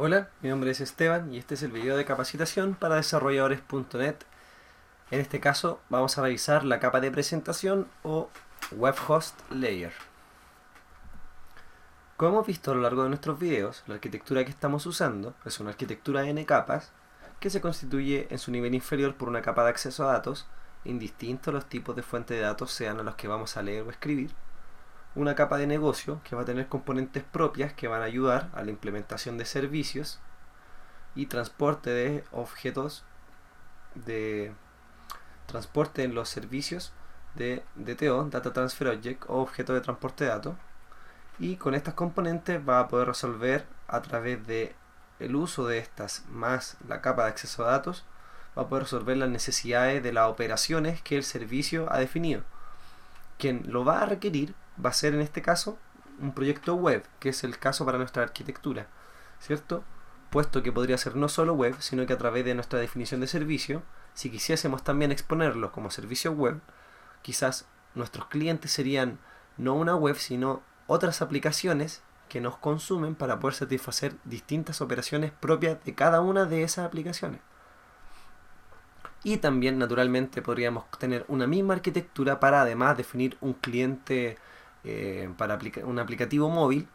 Hola, mi nombre es Esteban y este es el video de capacitación para desarrolladores.net. En este caso vamos a revisar la capa de presentación o Web Host Layer. Como hemos visto a lo largo de nuestros videos, la arquitectura que estamos usando es una arquitectura de n capas que se constituye en su nivel inferior por una capa de acceso a datos, indistinto los tipos de fuente de datos sean a los que vamos a leer o escribir, una capa de negocio que va a tener componentes propias que van a ayudar a la implementación de servicios y transporte de objetos de transporte en los servicios de DTO, Data Transfer Object, o objeto de transporte de datos, y con estas componentes va a poder resolver a través de el uso de estas más la capa de acceso a datos, va a poder resolver las necesidades de las operaciones que el servicio ha definido. Quien lo va a requerir va a ser en este caso un proyecto web, que es el caso para nuestra arquitectura, ¿cierto? Puesto que podría ser no solo web, sino que a través de nuestra definición de servicio, si quisiésemos también exponerlo como servicio web, quizás nuestros clientes serían no una web, sino otras aplicaciones que nos consumen para poder satisfacer distintas operaciones propias de cada una de esas aplicaciones. Y también, naturalmente, podríamos tener una misma arquitectura para además definir un cliente para un aplicativo móvil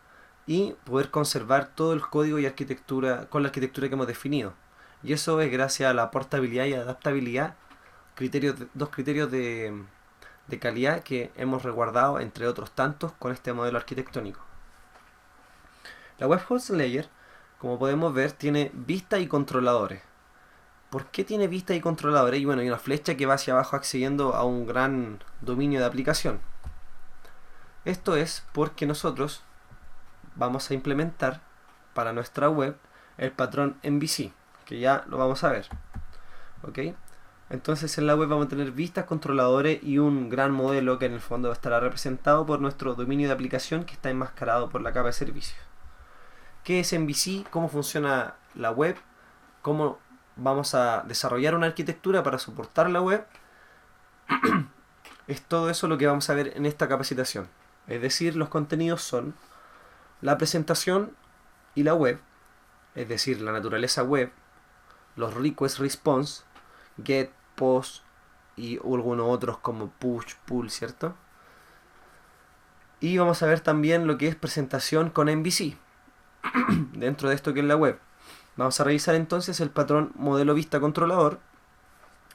y poder conservar todo el código y arquitectura con la arquitectura que hemos definido. Y eso es gracias a la portabilidad y adaptabilidad, dos criterios de calidad que hemos resguardado, entre otros tantos, con este modelo arquitectónico. La Web Host Layer, como podemos ver, tiene vista y controladores. ¿Por qué tiene vista y controladores? Y bueno, hay una flecha que va hacia abajo accediendo a un gran dominio de aplicación. Esto es porque nosotros vamos a implementar para nuestra web el patrón MVC, que ya lo vamos a ver. ¿Ok? Entonces en la web vamos a tener vistas, controladores y un gran modelo que en el fondo estará representado por nuestro dominio de aplicación que está enmascarado por la capa de servicios. ¿Qué es MVC? ¿Cómo funciona la web? ¿Cómo vamos a desarrollar una arquitectura para soportar la web? Es todo eso lo que vamos a ver en esta capacitación. Es decir, los contenidos son la presentación y la web, es decir, la naturaleza web, los request response, get, post y algunos otros como push, pull, ¿cierto? Y vamos a ver también lo que es presentación con MVC dentro de esto que es la web. Vamos a revisar entonces el patrón modelo vista controlador.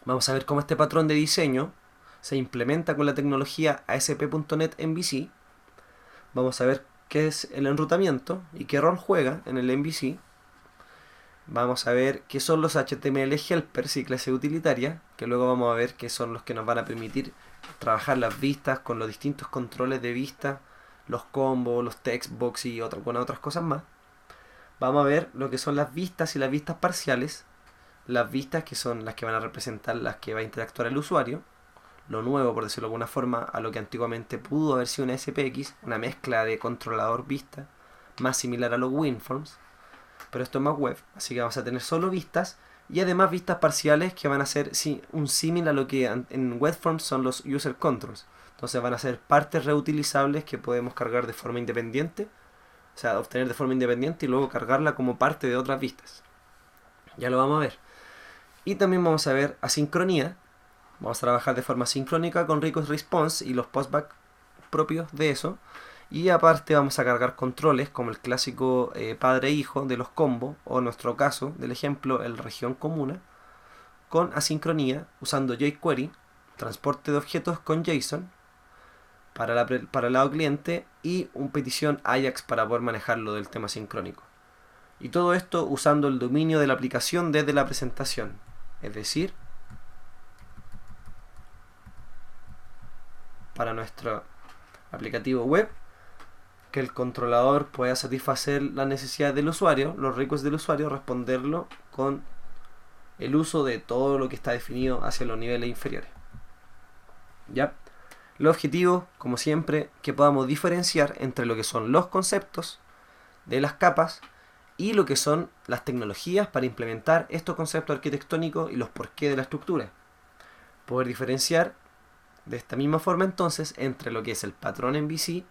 Vamos a ver cómo este patrón de diseño se implementa con la tecnología ASP.NET MVC. Vamos a ver qué es el enrutamiento y qué rol juega en el MVC. Vamos a ver qué son los HTML helpers y clase utilitaria, que luego vamos a ver qué son los que nos van a permitir trabajar las vistas con los distintos controles de vista, los combos, los textbox y otras cosas más. Vamos a ver lo que son las vistas y las vistas parciales, las vistas que son las que van a representar las que va a interactuar el usuario, lo nuevo, por decirlo de alguna forma, a lo que antiguamente pudo haber sido una SPX, una mezcla de controlador vista, más similar a los WinForms, pero esto es más web, así que vamos a tener solo vistas y además vistas parciales que van a ser un símil a lo que en WebForms son los user controls. Entonces van a ser partes reutilizables que podemos cargar de forma independiente, o sea, obtener de forma independiente y luego cargarla como parte de otras vistas. Ya lo vamos a ver. Y también vamos a ver asincronía. Vamos a trabajar de forma sincrónica con request response y los postback propios de eso. Y aparte vamos a cargar controles como el clásico padre-hijo de los combos, o en nuestro caso, del ejemplo, el región comuna, con asincronía usando jQuery, transporte de objetos con JSON para el lado cliente y un petición Ajax para poder manejarlo del tema sincrónico. Y todo esto usando el dominio de la aplicación desde la presentación. Es decir, para nuestro aplicativo web, que el controlador pueda satisfacer las necesidades del usuario, los requests del usuario, responderlo con el uso de todo lo que está definido hacia los niveles inferiores. ¿Ya? El objetivo, como siempre, que podamos diferenciar entre lo que son los conceptos de las capas y lo que son las tecnologías para implementar estos conceptos arquitectónicos y los porqué de la estructura. Poder diferenciar de esta misma forma entonces entre lo que es el patrón MVC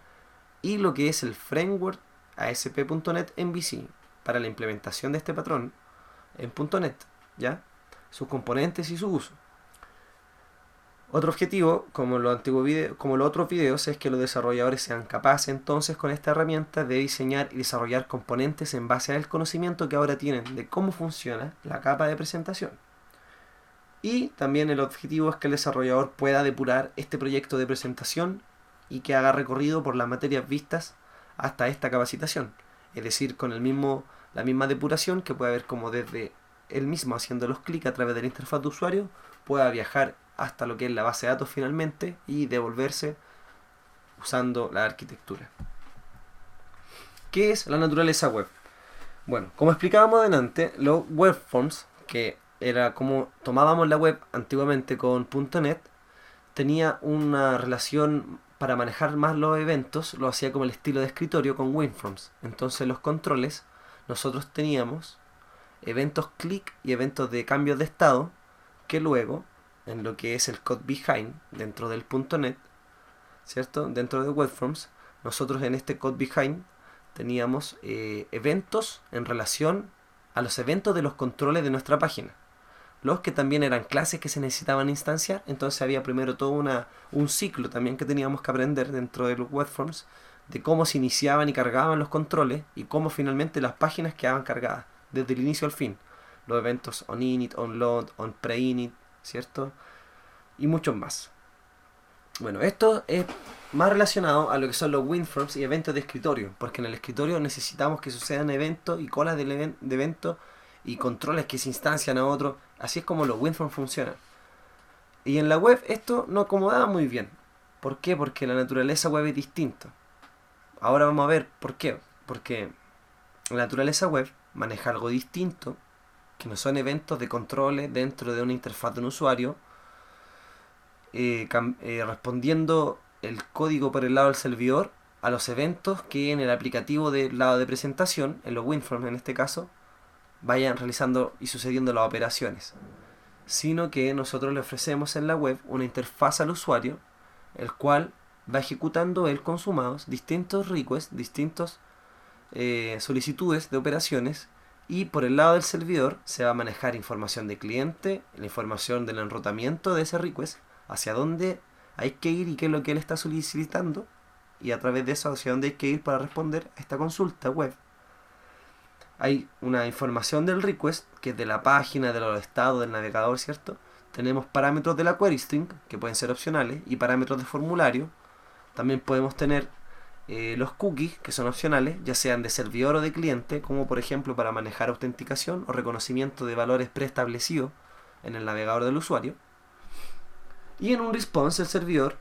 y lo que es el framework ASP.NET MVC. para la implementación de este patrón en .NET, ¿ya? Sus componentes y su uso. Otro objetivo, como los otros videos, es que los desarrolladores sean capaces entonces con esta herramienta de diseñar y desarrollar componentes en base al conocimiento que ahora tienen de cómo funciona la capa de presentación. Y también el objetivo es que el desarrollador pueda depurar este proyecto de presentación y que haga recorrido por las materias vistas hasta esta capacitación. Es decir, con la misma depuración que puede haber como desde él mismo haciendo los clics a través de la interfaz de usuario, pueda viajar hasta lo que es la base de datos finalmente y devolverse usando la arquitectura. ¿Qué es la naturaleza web? Bueno, como explicábamos adelante, los web forms, que era como tomábamos la web antiguamente con .NET, tenía una relación para manejar más los eventos, lo hacía como el estilo de escritorio con WinForms. Entonces los controles, nosotros teníamos eventos click y eventos de cambios de estado, que luego, en lo que es el code behind, dentro del .NET, ¿cierto? Dentro de WebForms, nosotros en este code behind teníamos eventos en relación a los eventos de los controles de nuestra página. Los que también eran clases que se necesitaban instanciar, entonces había primero todo un ciclo también que teníamos que aprender dentro de los WebForms, de cómo se iniciaban y cargaban los controles y cómo finalmente las páginas quedaban cargadas, desde el inicio al fin. Los eventos onInit, onLoad, onPreInit, ¿cierto? Y muchos más. Bueno, esto es más relacionado a lo que son los WinForms y eventos de escritorio, porque en el escritorio necesitamos que sucedan eventos y colas de eventos y controles que se instancian a otros. Así es como los WinForms funcionan. Y en la web esto no acomodaba muy bien. ¿Por qué? Porque la naturaleza web es distinta. Ahora vamos a ver por qué. Porque la naturaleza web maneja algo distinto, que no son eventos de controles dentro de una interfaz de un usuario, respondiendo el código por el lado del servidor a los eventos que en el aplicativo del lado de presentación, en los WinForms en este caso, vayan realizando y sucediendo las operaciones, sino que nosotros le ofrecemos en la web una interfaz al usuario, el cual va ejecutando él con su mouse distintos requests, distintos solicitudes de operaciones, y por el lado del servidor se va a manejar información de cliente, la información del enrutamiento de ese request, hacia dónde hay que ir y qué es lo que él está solicitando, y a través de eso hacia dónde hay que ir para responder a esta consulta web. Hay una información del request, que es de la página, de los estados del navegador, ¿cierto? Tenemos parámetros de la query string, que pueden ser opcionales, y parámetros de formulario. También podemos tener los cookies, que son opcionales, ya sean de servidor o de cliente, como por ejemplo para manejar autenticación o reconocimiento de valores preestablecidos en el navegador del usuario. Y en un response, el servidor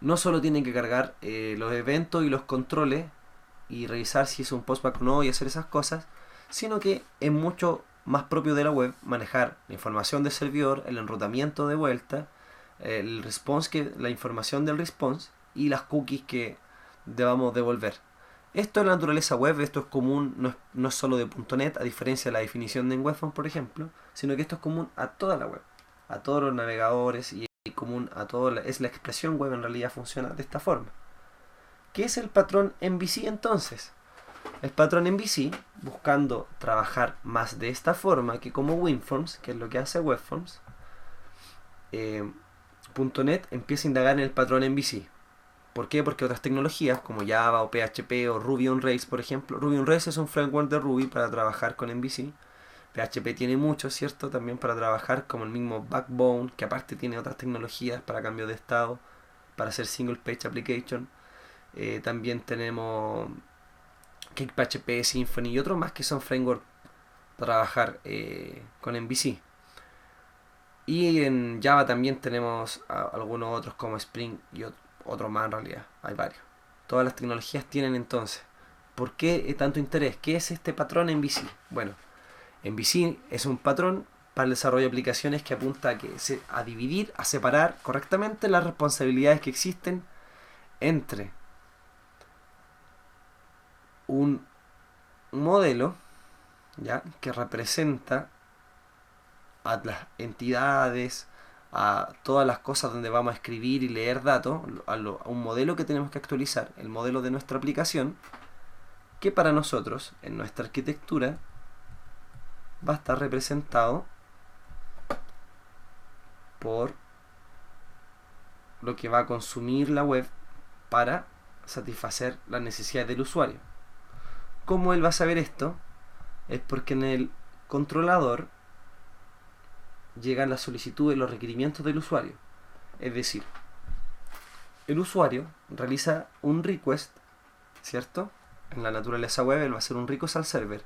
no solo tiene que cargar los eventos y los controles y revisar si es un postback o no y hacer esas cosas, sino que es mucho más propio de la web manejar la información del servidor, el enrutamiento de vuelta, el response, la información del response y las cookies que debamos devolver. Esto es la naturaleza web, esto es común, no es solo de .NET, a diferencia de la definición de WebForms, por ejemplo, sino que esto es común a toda la web, a todos los navegadores y común a todo. Es la expresión web, en realidad funciona de esta forma. ¿Qué es el patrón MVC entonces? El patrón MVC, buscando trabajar más de esta forma que como WinForms, que es lo que hace WebForms, .NET empieza a indagar en el patrón MVC. ¿Por qué? Porque otras tecnologías como Java o PHP o Ruby on Rails, por ejemplo, Ruby on Rails es un framework de Ruby para trabajar con MVC. PHP tiene mucho, ¿cierto? También para trabajar, como el mismo Backbone, que aparte tiene otras tecnologías para cambio de estado, para hacer single page application. También tenemos CakePHP, Symfony y otros más que son frameworks para trabajar con MVC. Y en Java también tenemos algunos otros como Spring y otros más, en realidad hay varios. Todas las tecnologías tienen entonces. ¿Por qué tanto interés? ¿Qué es este patrón MVC? Bueno, MVC es un patrón para el desarrollo de aplicaciones que apunta a dividir, a separar correctamente las responsabilidades que existen entre un modelo, ¿ya?, que representa a las entidades, a todas las cosas donde vamos a escribir y leer datos, a un modelo que tenemos que actualizar, el modelo de nuestra aplicación, que para nosotros, en nuestra arquitectura, va a estar representado por lo que va a consumir la web para satisfacer las necesidades del usuario. ¿Cómo él va a saber esto? Es porque en el controlador llegan las solicitudes y los requerimientos del usuario. Es decir, el usuario realiza un request, ¿cierto? En la naturaleza web él va a hacer un request al server.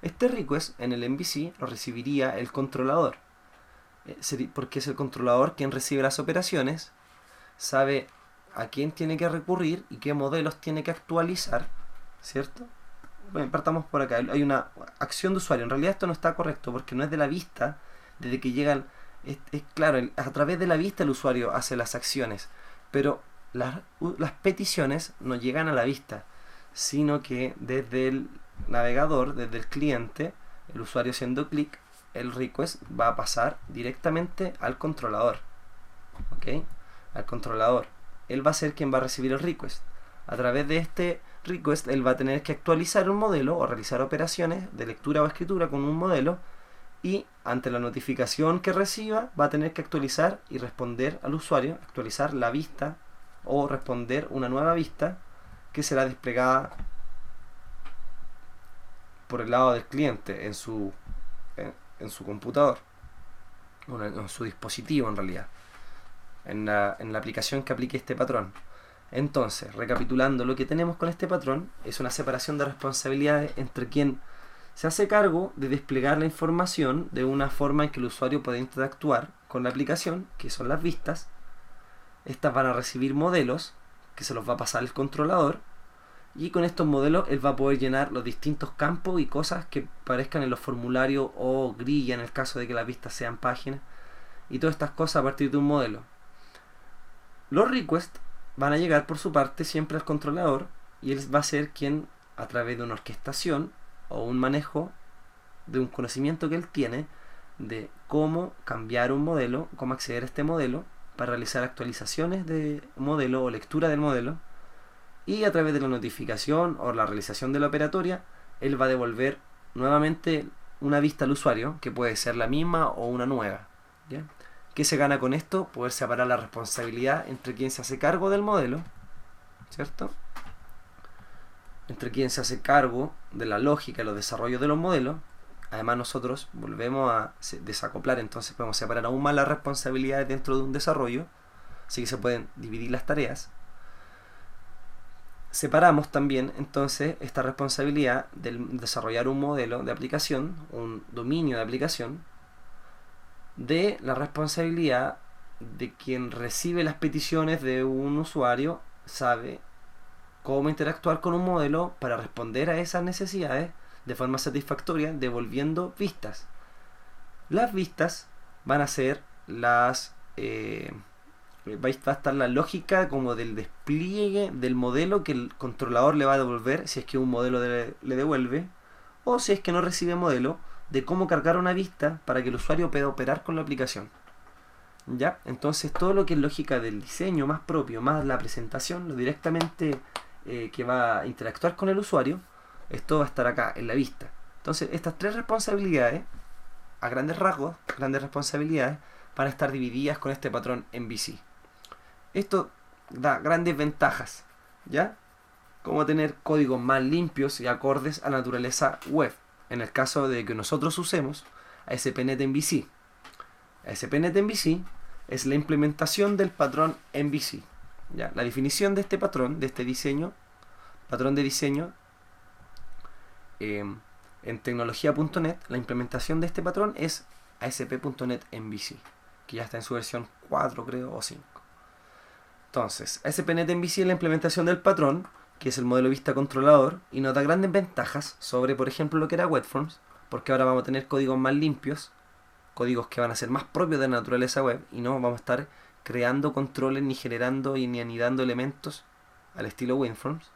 Este request en el MVC lo recibiría el controlador, porque es el controlador quien recibe las operaciones, sabe a quién tiene que recurrir y qué modelos tiene que actualizar, ¿cierto? Bueno, partamos por acá. Hay una acción de usuario. En realidad esto no está correcto porque no es de la vista. Desde que llegan, claro, a través de la vista el usuario hace las acciones, pero las peticiones no llegan a la vista, sino que desde el navegador, desde el cliente, el usuario haciendo clic, el request va a pasar directamente al controlador, ¿ok? Al controlador. Él va a ser quien va a recibir el request. A través de este request él va a tener que actualizar un modelo o realizar operaciones de lectura o escritura con un modelo, y ante la notificación que reciba va a tener que actualizar y responder al usuario, actualizar la vista o responder una nueva vista que será desplegada por el lado del cliente en su computador, en su dispositivo en realidad, en la aplicación que aplique este patrón. Entonces, recapitulando, lo que tenemos con este patrón es una separación de responsabilidades entre quien se hace cargo de desplegar la información de una forma en que el usuario puede interactuar con la aplicación, que son las vistas. Estas van a recibir modelos que se los va a pasar el controlador, y con estos modelos él va a poder llenar los distintos campos y cosas que aparezcan en los formularios o grilla en el caso de que las vistas sean páginas, y todas estas cosas a partir de un modelo. Los requests van a llegar por su parte siempre al controlador, y él va a ser quien, a través de una orquestación o un manejo de un conocimiento que él tiene de cómo cambiar un modelo, cómo acceder a este modelo para realizar actualizaciones de modelo o lectura del modelo, y a través de la notificación o la realización de la operatoria él va a devolver nuevamente una vista al usuario, que puede ser la misma o una nueva, ¿ya? ¿Qué se gana con esto? Poder separar la responsabilidad entre quien se hace cargo del modelo, ¿cierto? Entre quien se hace cargo de la lógica y los desarrollos de los modelos. Además nosotros volvemos a desacoplar, entonces podemos separar aún más las responsabilidades dentro de un desarrollo, así que se pueden dividir las tareas. Separamos también entonces esta responsabilidad del desarrollar un modelo de aplicación, un dominio de aplicación, de la responsabilidad de quien recibe las peticiones de un usuario, sabe cómo interactuar con un modelo para responder a esas necesidades de forma satisfactoria, devolviendo vistas. Las vistas van a ser las va a estar la lógica como del despliegue del modelo que el controlador le va a devolver, si es que un modelo le devuelve, o si es que no recibe modelo, de cómo cargar una vista para que el usuario pueda operar con la aplicación. ¿Ya? Entonces todo lo que es lógica del diseño más propio, más la presentación, lo directamente que va a interactuar con el usuario, esto va a estar acá en la vista. Entonces estas tres responsabilidades, a grandes rasgos, grandes responsabilidades, van a estar divididas con este patrón MVC. Esto da grandes ventajas, ¿ya? Como tener códigos más limpios y acordes a la naturaleza web, en el caso de que nosotros usemos ASP.NET MVC. ASP.NET MVC es la implementación del patrón MVC, ¿ya? La definición de este patrón, de este diseño, patrón de diseño, en tecnología.net, la implementación de este patrón es ASP.NET MVC, que ya está en su versión 4 creo o 5. Entonces, ASP.NET MVC es la implementación del patrón, que es el modelo vista controlador, y nos da grandes ventajas sobre, por ejemplo, lo que era WebForms, porque ahora vamos a tener códigos más limpios, códigos que van a ser más propios de la naturaleza web, y no vamos a estar creando controles, ni generando ni anidando elementos al estilo WinForms.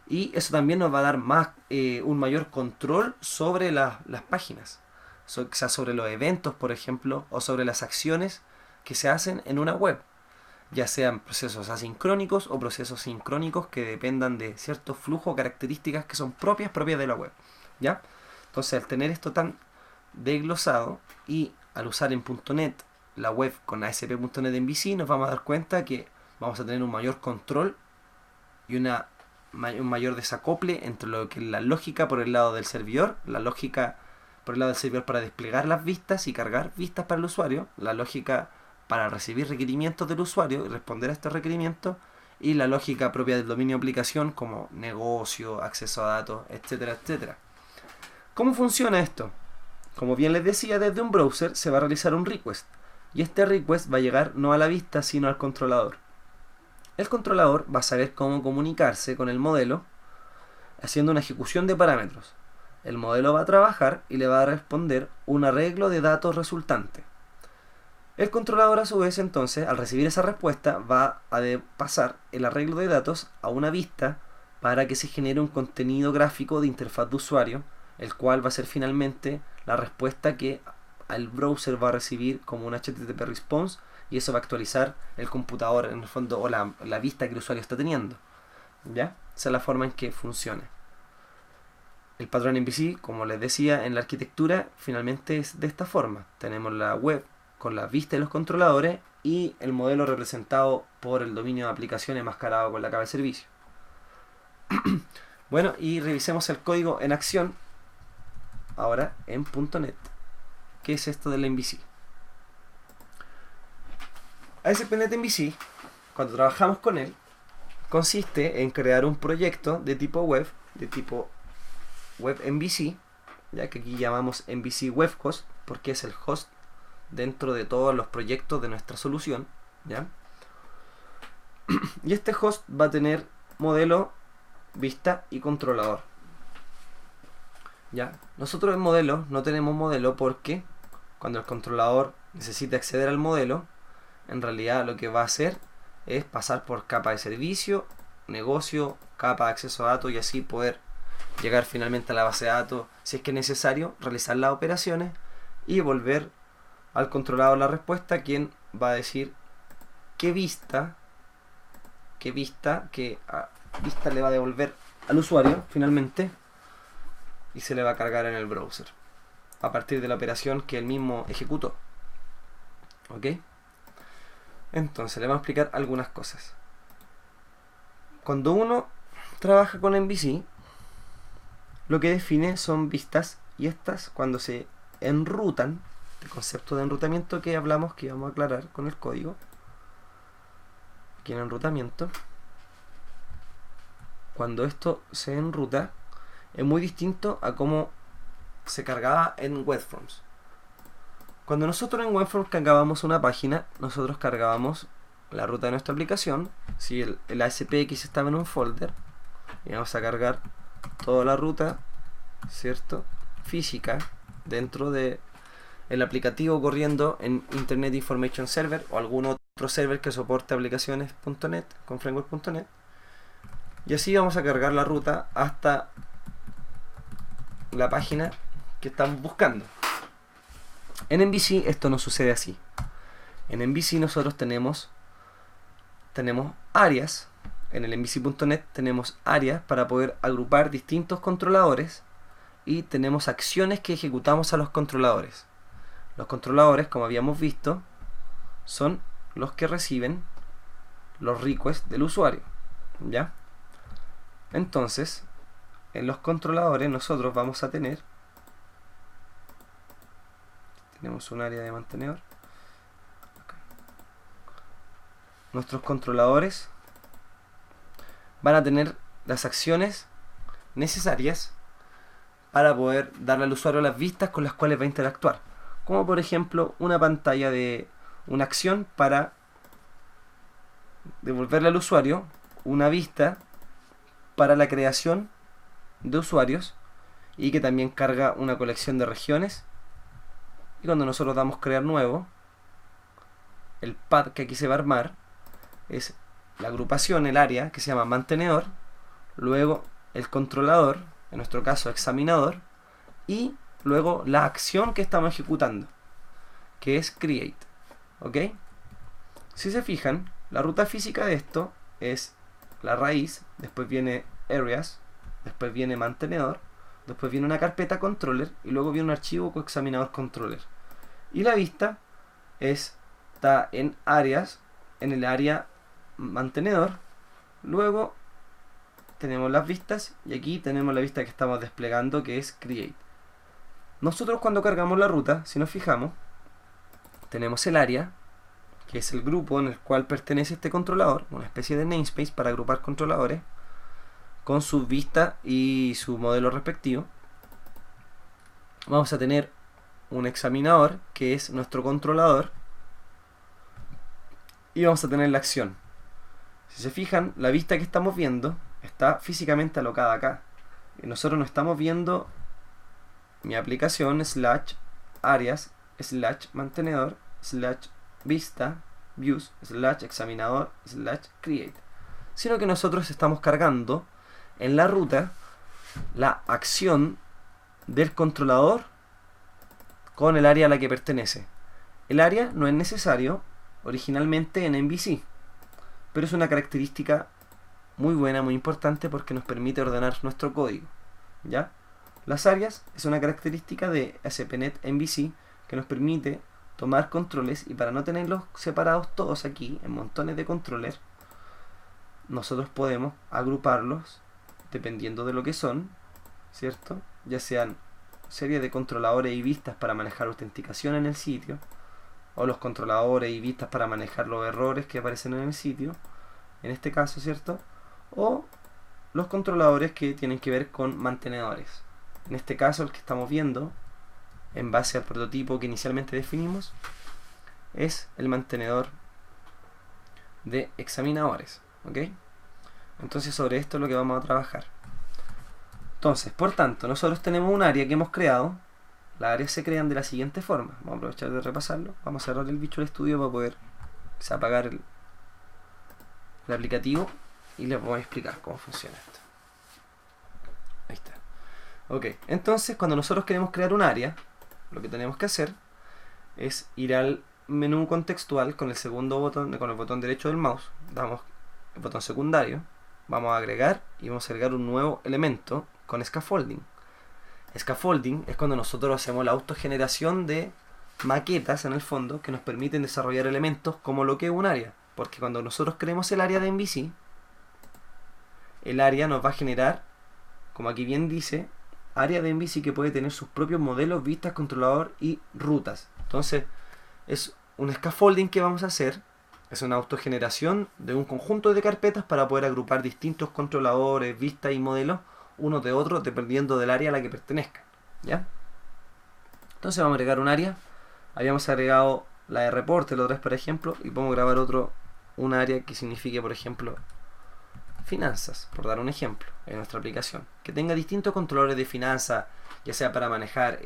Y eso también nos va a dar más un mayor control sobre las páginas, o sea, sobre los eventos, por ejemplo, o sobre las acciones que se hacen en una web. ya sean procesos asincrónicos o procesos sincrónicos que dependan de ciertos flujos o características que son propias de la web, ¿ya? Entonces, al tener esto tan desglosado y al usar en .NET la web con ASP.NET MVC, nos vamos a dar cuenta que vamos a tener un mayor control y un mayor desacople entre lo que es la lógica por el lado del servidor, la lógica por el lado del servidor para desplegar las vistas y cargar vistas para el usuario, la lógica para recibir requerimientos del usuario y responder a estos requerimientos, y la lógica propia del dominio de aplicación como negocio, acceso a datos, etcétera, etcétera. ¿Cómo funciona esto? Como bien les decía, desde un browser se va a realizar un request, y este request va a llegar no a la vista sino al controlador. El controlador va a saber cómo comunicarse con el modelo haciendo una ejecución de parámetros. El modelo va a trabajar y le va a responder un arreglo de datos resultante. El controlador, a su vez, entonces, al recibir esa respuesta, va a pasar el arreglo de datos a una vista para que se genere un contenido gráfico de interfaz de usuario, el cual va a ser finalmente la respuesta que el browser va a recibir como un HTTP response, y eso va a actualizar el computador en el fondo, o la vista que el usuario está teniendo, ¿ya? Esa es la forma en que funciona. El patrón MVC, como les decía, en la arquitectura finalmente es de esta forma. Tenemos la web con la vista de los controladores y el modelo representado por el dominio de aplicación enmascarado con la capa de servicio. Bueno, y revisemos el código en acción ahora en .NET. ¿Qué es esto del MVC? ASP.NET MVC, cuando trabajamos con él, consiste en crear un proyecto de tipo web MVC, ya que aquí llamamos MVC Web Host porque es el host dentro de todos los proyectos de nuestra solución, ¿ya? Y este host va a tener modelo, vista y controlador, ¿ya? Nosotros en modelo no tenemos modelo porque cuando el controlador necesita acceder al modelo, en realidad lo que va a hacer es pasar por capa de servicio, negocio, capa de acceso a datos, y así poder llegar finalmente a la base de datos si es que es necesario, realizar las operaciones y volver al controlador la respuesta, quien va a decir qué vista le va a devolver al usuario finalmente, y se le va a cargar en el browser a partir de la operación que él mismo ejecutó. ¿Ok? Entonces le vamos a explicar algunas cosas. Cuando uno trabaja con MVC, lo que define son vistas, y estas, cuando se enrutan, el concepto de enrutamiento que hablamos, que vamos a aclarar con el código, aquí en enrutamiento, cuando esto se enruta, es muy distinto a cómo se cargaba en WebForms. Cuando nosotros en WebForms cargábamos una página, nosotros cargábamos la ruta de nuestra aplicación. Si el ASPX estaba en un folder, y vamos a cargar toda la ruta, ¿cierto?, física dentro de el aplicativo corriendo en Internet Information Server o algún otro server que soporte aplicaciones.net con framework.net, y así vamos a cargar la ruta hasta la página que estamos buscando. En MVC esto no sucede así. En MVC nosotros tenemos áreas. En el MVC.net tenemos áreas para poder agrupar distintos controladores, y tenemos acciones que ejecutamos a los controladores. Los controladores, como habíamos visto, son los que reciben los requests del usuario, ¿ya? Entonces, en los controladores nosotros vamos a tenemos un área de mantenedor. Nuestros controladores van a tener las acciones necesarias para poder darle al usuario las vistas con las cuales va a interactuar, como por ejemplo una pantalla de una acción para devolverle al usuario una vista para la creación de usuarios, y que también carga una colección de regiones. Y cuando nosotros damos crear nuevo, el pad que aquí se va a armar es la agrupación, el área que se llama mantenedor, luego el controlador, en nuestro caso examinador, y luego la acción que estamos ejecutando, que es create. ¿Ok? Si se fijan, La ruta física de esto es la raíz, después viene areas, después viene mantenedor, después viene una carpeta controller y luego viene un archivo coexaminador controller. Y la vista está en áreas, en el área mantenedor. Luego tenemos las vistas y aquí tenemos la vista que estamos desplegando, que es create. Nosotros cuando cargamos la ruta, si nos fijamos, tenemos el área, que es el grupo en el cual pertenece este controlador, una especie de namespace para agrupar controladores con sus vistas y su modelo respectivo. Vamos a tener un examinador, que es nuestro controlador, y vamos a tener la acción. Si se fijan, la vista que estamos viendo está físicamente alocada acá, y nosotros no estamos viendo mi aplicación / áreas / mantenedor / vista views / examinador / create, sino que nosotros estamos cargando en la ruta la acción del controlador con el área a la que pertenece. El área no es necesario originalmente en MVC, pero es una característica muy buena, muy importante, porque nos permite ordenar nuestro código, ¿ya? Las áreas es una característica de ASP.NET MVC que nos permite tomar controles, y para no tenerlos separados todos aquí en montones de controles, nosotros podemos agruparlos dependiendo de lo que son, ¿cierto? Ya sean serie de controladores y vistas para manejar autenticación en el sitio, o los controladores y vistas para manejar los errores que aparecen en el sitio, en este caso, ¿cierto? O los controladores que tienen que ver con mantenedores. En este caso, el que estamos viendo, en base al prototipo que inicialmente definimos, es el mantenedor de examinadores, ¿ok? Entonces sobre esto es lo que vamos a trabajar. Entonces, por tanto, nosotros tenemos un área que hemos creado. Las áreas se crean de la siguiente forma. Vamos a aprovechar de repasarlo. Vamos a cerrar el Visual Studio para poder apagar el aplicativo y les voy a explicar cómo funciona esto. Ahí está. Ok, entonces cuando nosotros queremos crear un área, lo que tenemos que hacer es ir al menú contextual con el segundo botón, con el botón derecho del mouse. Damos el botón secundario, vamos a agregar y vamos a agregar un nuevo elemento con scaffolding. Scaffolding es cuando nosotros hacemos la autogeneración de maquetas en el fondo que nos permiten desarrollar elementos como lo que es un área, porque cuando nosotros creemos el área de MVC, el área nos va a generar, como aquí bien dice, área de MVC que puede tener sus propios modelos, vistas, controlador y rutas. Entonces es un scaffolding que vamos a hacer, es una autogeneración de un conjunto de carpetas para poder agrupar distintos controladores, vistas y modelos unos de otros dependiendo del área a la que pertenezcan, ¿ya? Entonces vamos a agregar un área. Habíamos agregado la de reporte la otra vez, por ejemplo, y podemos grabar un área que signifique, por ejemplo, finanzas, por dar un ejemplo, en nuestra aplicación, que tenga distintos controladores de finanzas, ya sea para manejar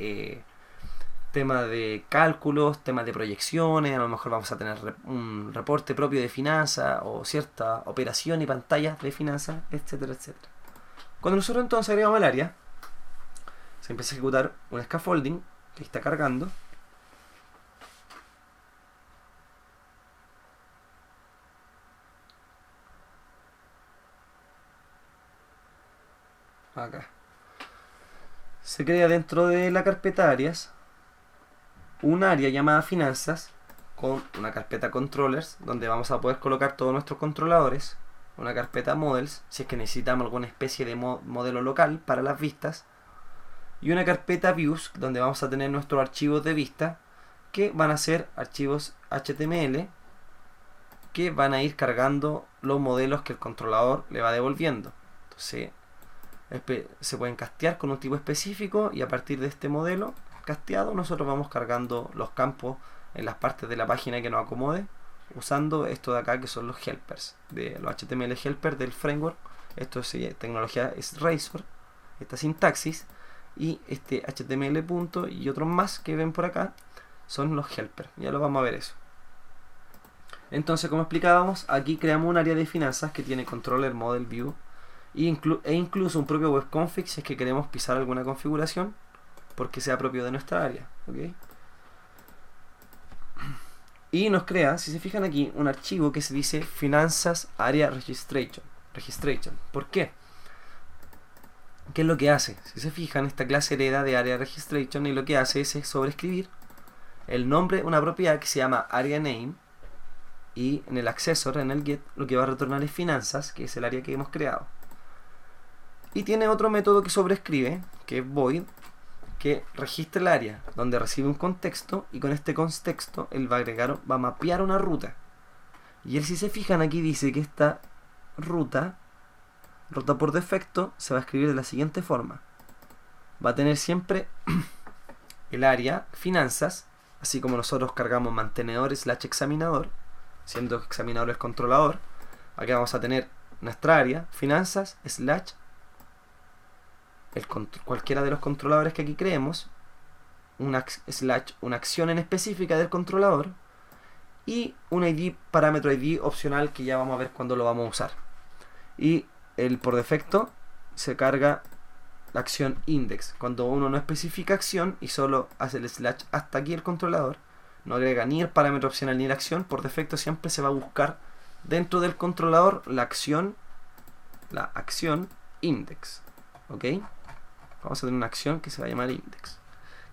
temas de cálculos, temas de proyecciones. A lo mejor vamos a tener un reporte propio de finanzas o cierta operación y pantallas de finanzas, etcétera, etcétera. Cuando nosotros entonces agregamos el área, se empieza a ejecutar un scaffolding que está cargando. Acá. Se crea dentro de la carpeta áreas un área llamada finanzas con una carpeta controllers donde vamos a poder colocar todos nuestros controladores, una carpeta models si es que necesitamos alguna especie de modelo local para las vistas, y una carpeta views donde vamos a tener nuestros archivos de vista que van a ser archivos HTML que van a ir cargando los modelos que el controlador le va devolviendo. Entonces se pueden castear con un tipo específico y a partir de este modelo casteado nosotros vamos cargando los campos en las partes de la página que nos acomode, usando esto de acá que son los helpers, de los HTML helpers del framework. Esto es tecnología es Razor, esta sintaxis, y este HTML punto y otros más que ven por acá son los helpers. Ya lo vamos a ver eso. Entonces, como explicábamos, aquí creamos un área de finanzas que tiene controller, model, view e incluso un propio web config si es que queremos pisar alguna configuración porque sea propio de nuestra área, ¿okay? Y nos crea, si se fijan aquí, un archivo que se dice finanzas area registration. ¿Por qué? ¿Qué es lo que hace? Si se fijan, esta clase hereda de area registration y lo que hace es sobreescribir el nombre de una propiedad que se llama area name, y en el accessor, en el get, lo que va a retornar es finanzas, que es el área que hemos creado. Y tiene otro método que sobrescribe, que es void, que registra el área, donde recibe un contexto, y con este contexto él va a agregar, va a mapear una ruta. Y él, si se fijan aquí, dice que esta ruta por defecto, se va a escribir de la siguiente forma. Va a tener siempre el área finanzas, así como nosotros cargamos mantenedor / examinador, siendo examinador el controlador. Aquí vamos a tener nuestra área finanzas / cualquiera de los controladores que aquí creemos, una acción en específica del controlador, y un ID, parámetro ID opcional, que ya vamos a ver cuándo lo vamos a usar. Y por defecto se carga la acción index. Cuando uno no especifica acción y solo hace el / hasta aquí el controlador, no agrega ni el parámetro opcional ni la acción, por defecto siempre se va a buscar dentro del controlador la acción index. ¿Ok? Vamos a tener una acción que se va a llamar index,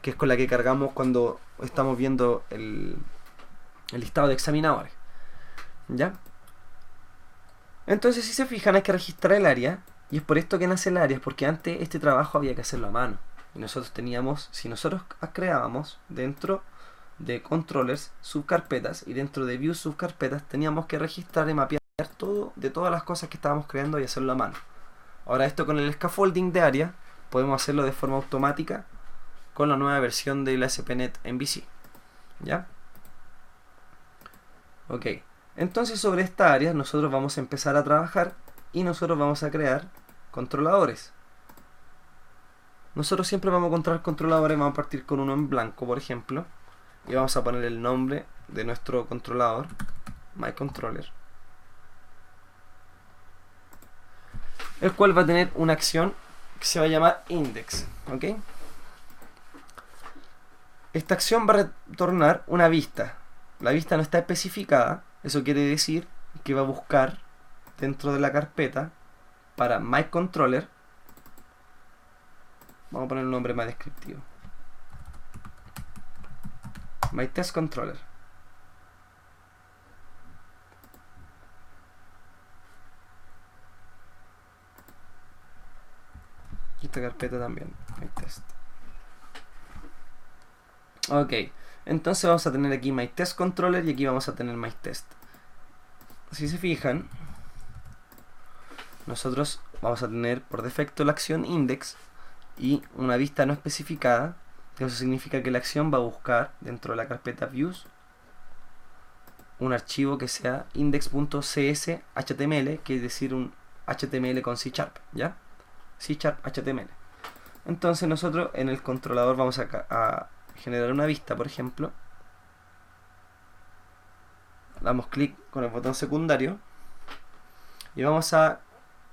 que es con la que cargamos cuando estamos viendo el listado de examinadores. ¿Ya? Entonces, si se fijan, hay que registrar el área, y es por esto que nace el área, porque antes este trabajo había que hacerlo a mano. Y nosotros teníamos, si nosotros creábamos dentro de controllers subcarpetas y dentro de views subcarpetas, teníamos que registrar y mapear todo de todas las cosas que estábamos creando y hacerlo a mano. Ahora, esto con el scaffolding de área podemos hacerlo de forma automática con la nueva versión del ASP.NET MVC. ¿Ya? Ok. Entonces, sobre esta área nosotros vamos a empezar a trabajar y nosotros vamos a crear controladores. Nosotros siempre vamos a encontrar controladores. Vamos a partir con uno en blanco, por ejemplo, y vamos a poner el nombre de nuestro controlador, myController, el cual va a tener una acción que se va a llamar index. ¿Ok? Esta acción va a retornar una vista. La vista no está especificada. Eso quiere decir que va a buscar dentro de la carpeta para myController. Vamos a poner un nombre más descriptivo. myTestController. Y esta carpeta también, myTest. Ok. Entonces vamos a tener aquí myTestController y aquí vamos a tener myTest. Si se fijan, nosotros vamos a tener por defecto la acción index y una vista no especificada. Eso significa que la acción va a buscar dentro de la carpeta views un archivo que sea index.cshtml, que es decir, un HTML con C#, ¿ya? C# HTML. Entonces nosotros en el controlador vamos a generar una vista, por ejemplo. Damos clic con el botón secundario y vamos a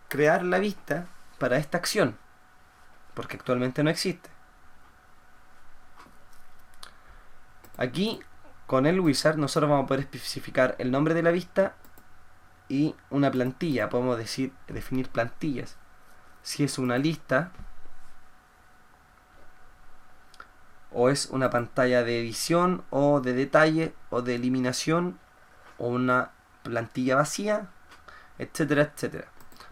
crear la vista para esta acción, porque actualmente no existe. Aquí con el wizard nosotros vamos a poder especificar el nombre de la vista y una plantilla. Podemos definir plantillas. Si es una lista o es una pantalla de edición o de detalle o de eliminación o una plantilla vacía, etcétera, etcétera.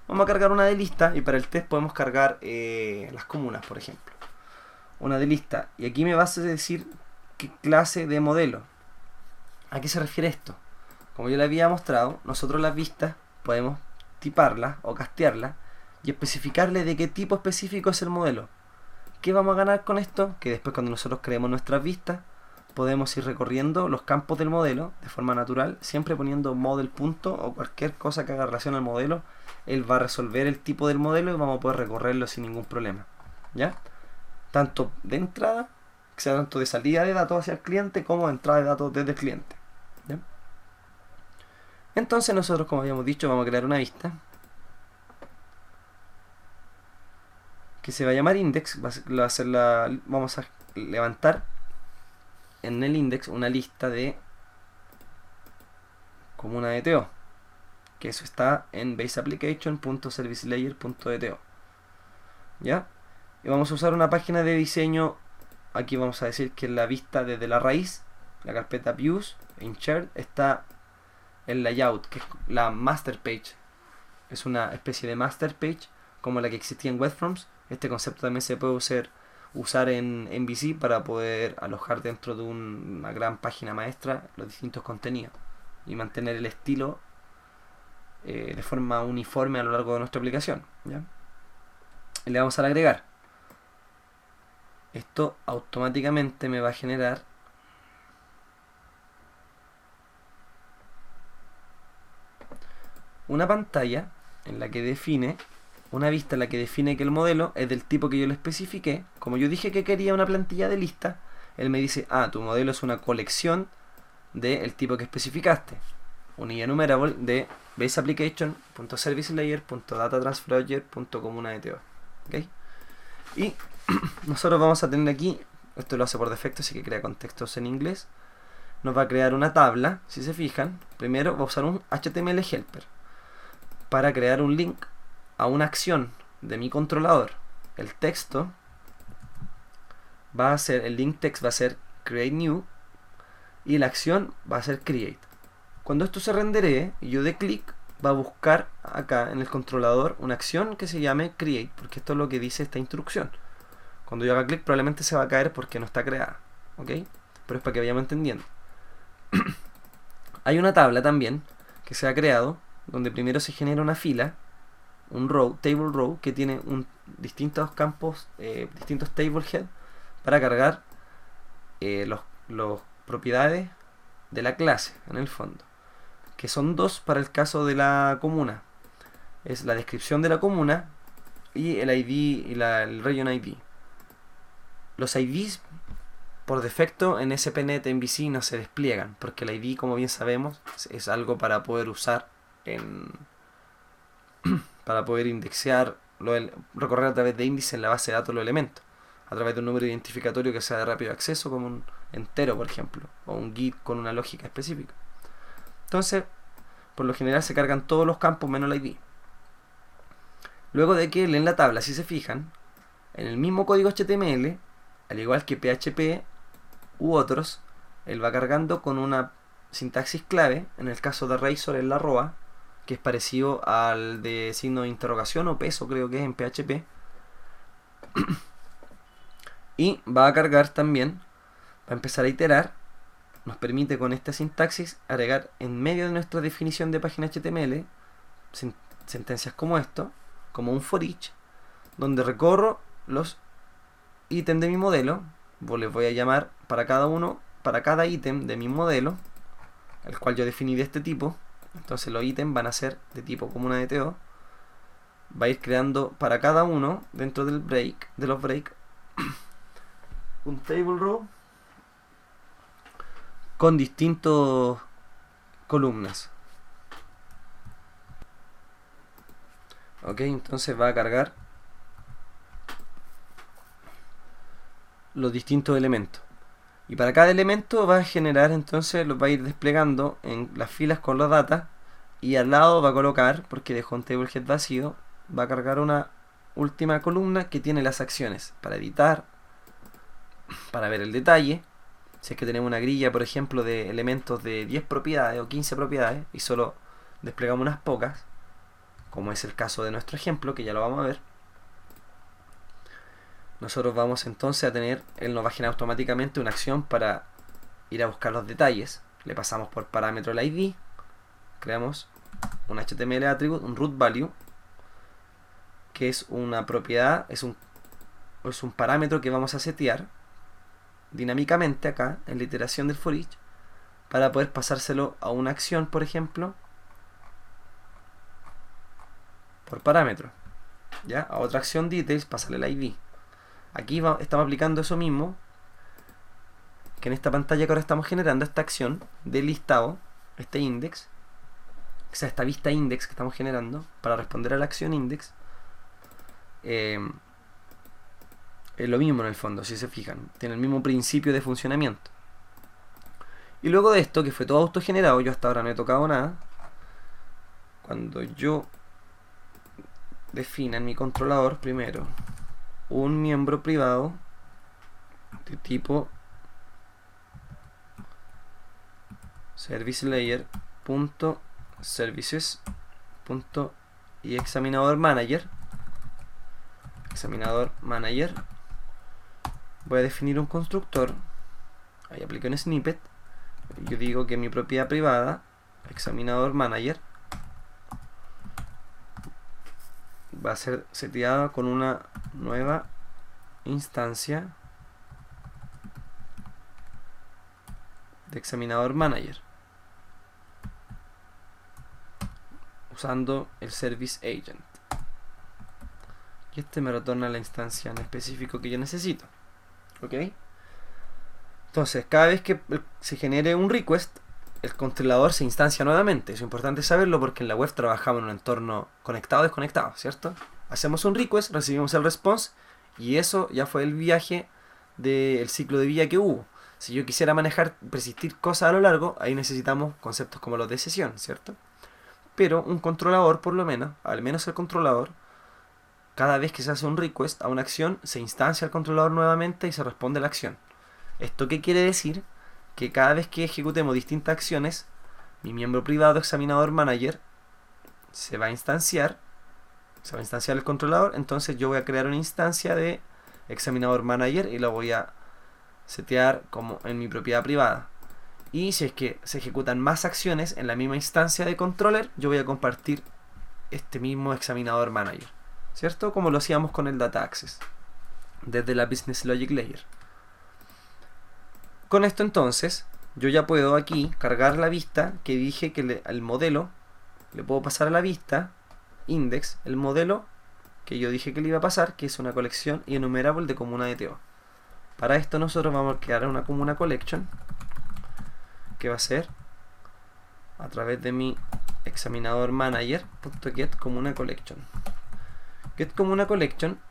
Vamos a cargar una de lista y para el test podemos cargar las comunas, por ejemplo. Una de lista. Y aquí me va a decir qué clase de modelo. ¿A qué se refiere esto? Como yo le había mostrado, nosotros las vistas podemos tiparlas o castearlas y especificarle de qué tipo específico es el modelo. ¿Qué vamos a ganar con esto? Que después, cuando nosotros creemos nuestras vistas, podemos ir recorriendo los campos del modelo de forma natural, siempre poniendo model punto o cualquier cosa que haga relación al modelo. Él va a resolver el tipo del modelo y vamos a poder recorrerlo sin ningún problema. ¿Ya? Tanto de entrada, que sea tanto de salida de datos hacia el cliente, como de entrada de datos desde el cliente. ¿Ya? Entonces nosotros, como habíamos dicho, vamos a crear una vista que se va a llamar index. Vamos a levantar en el index una lista de comuna.dto, que eso está en baseapplication.servicelayer.dto. ¿Ya? Y vamos a usar una página de diseño. Aquí vamos a decir que la vista desde la raíz, la carpeta views, insert, está el layout, que es la master page. Es una especie de master page como la que existía en WebForms. Este concepto también se puede usar en MVC para poder alojar dentro de una gran página maestra los distintos contenidos y mantener el estilo de forma uniforme a lo largo de nuestra aplicación, ¿ya? Y le vamos a agregar. Esto automáticamente me va a generar una pantalla en la que define, una vista en la que define que el modelo es del tipo que yo le especifiqué. Como yo dije que quería una plantilla de lista, él me dice, tu modelo es una colección del tipo que especificaste. Un enumerable de baseapplication.servicelayer.datatransferObject.comuna.dto. ¿Okay? Y nosotros vamos a tener aquí, esto lo hace por defecto, así que crea contextos en inglés. Nos va a crear una tabla, si se fijan. Primero va a usar un HTML helper para crear un link a una acción de mi controlador. El texto va a ser, el link text va a ser create new y la acción va a ser create. Cuando esto se renderee y yo dé clic, va a buscar acá en el controlador una acción que se llame create, porque esto es lo que dice esta instrucción. Cuando yo haga clic probablemente se va a caer porque no está creada, ¿ok? Pero es para que vayamos entendiendo. Hay una tabla también que se ha creado donde primero se genera una fila, un row, table row, que tiene distintos campos, distintos table head para cargar los propiedades de la clase en el fondo, que son dos para el caso de la comuna. Es la descripción de la comuna y el ID y el region ID. Los IDs por defecto en SPNet MVC no se despliegan, porque el ID, como bien sabemos, es algo para poder usar para poder indexear, recorrer a través de índice en la base de datos los elementos, a través de un número identificatorio que sea de rápido acceso, como un entero, por ejemplo, o un git con una lógica específica. Entonces, por lo general se cargan todos los campos menos el ID. Luego de que leen la tabla, si se fijan, en el mismo código HTML, al igual que PHP u otros, él va cargando con una sintaxis clave. En el caso de Razor es la arroba, que es parecido al de signo de interrogación o peso, creo que es en PHP. Y va a cargar también, va a empezar a iterar. Nos permite con esta sintaxis agregar en medio de nuestra definición de página HTML sentencias como esto, como un for each, donde recorro los ítems de mi modelo. Les voy a llamar para cada ítem de mi modelo, el cual yo definí de este tipo. Entonces los ítems van a ser de tipo comuna.dto. Va a ir creando para cada uno dentro del break, de los break, un table row con distintos columnas. Ok, entonces va a cargar los distintos elementos. Y para cada elemento va a generar, entonces lo va a ir desplegando en las filas con los data. Y al lado va a colocar, porque dejó un table head vacío, va a cargar una última columna que tiene las acciones para editar, para ver el detalle. Si es que tenemos una grilla, por ejemplo, de elementos de 10 propiedades o 15 propiedades y solo desplegamos unas pocas, como es el caso de nuestro ejemplo, que ya lo vamos a ver, nosotros vamos entonces a tener, él nos va a generar automáticamente una acción para ir a buscar los detalles. Le pasamos por parámetro el ID, creamos un HTML attribute, un root value, que es una propiedad, es un parámetro que vamos a setear dinámicamente acá en la iteración del for each para poder pasárselo a una acción, por ejemplo, por parámetro, ya a otra acción details, pasarle el ID. Aquí estamos aplicando eso mismo que en esta pantalla que ahora estamos generando, esta acción de listado, este index, o sea, esta vista index que estamos generando para responder a la acción index. Es lo mismo en el fondo, si se fijan, tiene el mismo principio de funcionamiento. Y luego de esto, que fue todo autogenerado, yo hasta ahora no he tocado nada. Cuando yo defina en mi controlador primero un miembro privado de tipo service layer punto services punto y examinador manager, voy a definir un constructor. Ahí aplico un snippet. Yo digo que mi propiedad privada examinador manager va a ser seteada con una nueva instancia de examinador manager usando el service agent, y este me retorna la instancia en específico que yo necesito. ¿Ok? Entonces, cada vez que se genere un request, el controlador se instancia nuevamente. Es importante saberlo porque en la web trabajamos en un entorno conectado o desconectado, ¿cierto? Hacemos un request, recibimos el response y eso ya fue el viaje del ciclo de vida que hubo. Si yo quisiera manejar, persistir cosas a lo largo, ahí necesitamos conceptos como los de sesión, ¿cierto? Pero un controlador, por lo menos, al menos el controlador, cada vez que se hace un request a una acción, se instancia el controlador nuevamente y se responde a la acción. ¿Esto qué quiere decir? Que cada vez que ejecutemos distintas acciones, mi miembro privado examinador manager se va a instanciar el controlador. Entonces yo voy a crear una instancia de examinador manager y la voy a setear como en mi propiedad privada. Y si es que se ejecutan más acciones en la misma instancia de controller, yo voy a compartir este mismo examinador manager, ¿cierto? Como lo hacíamos con el data access desde la business logic layer. Con esto entonces yo ya puedo aquí cargar la vista que dije que al modelo le puedo pasar a la vista index el modelo que yo dije que le iba a pasar, que es una colección enumerable de comuna de TO. Para esto nosotros vamos a crear una comuna collection que va a ser a través de mi examinador manager.get comuna collection. Get comuna collection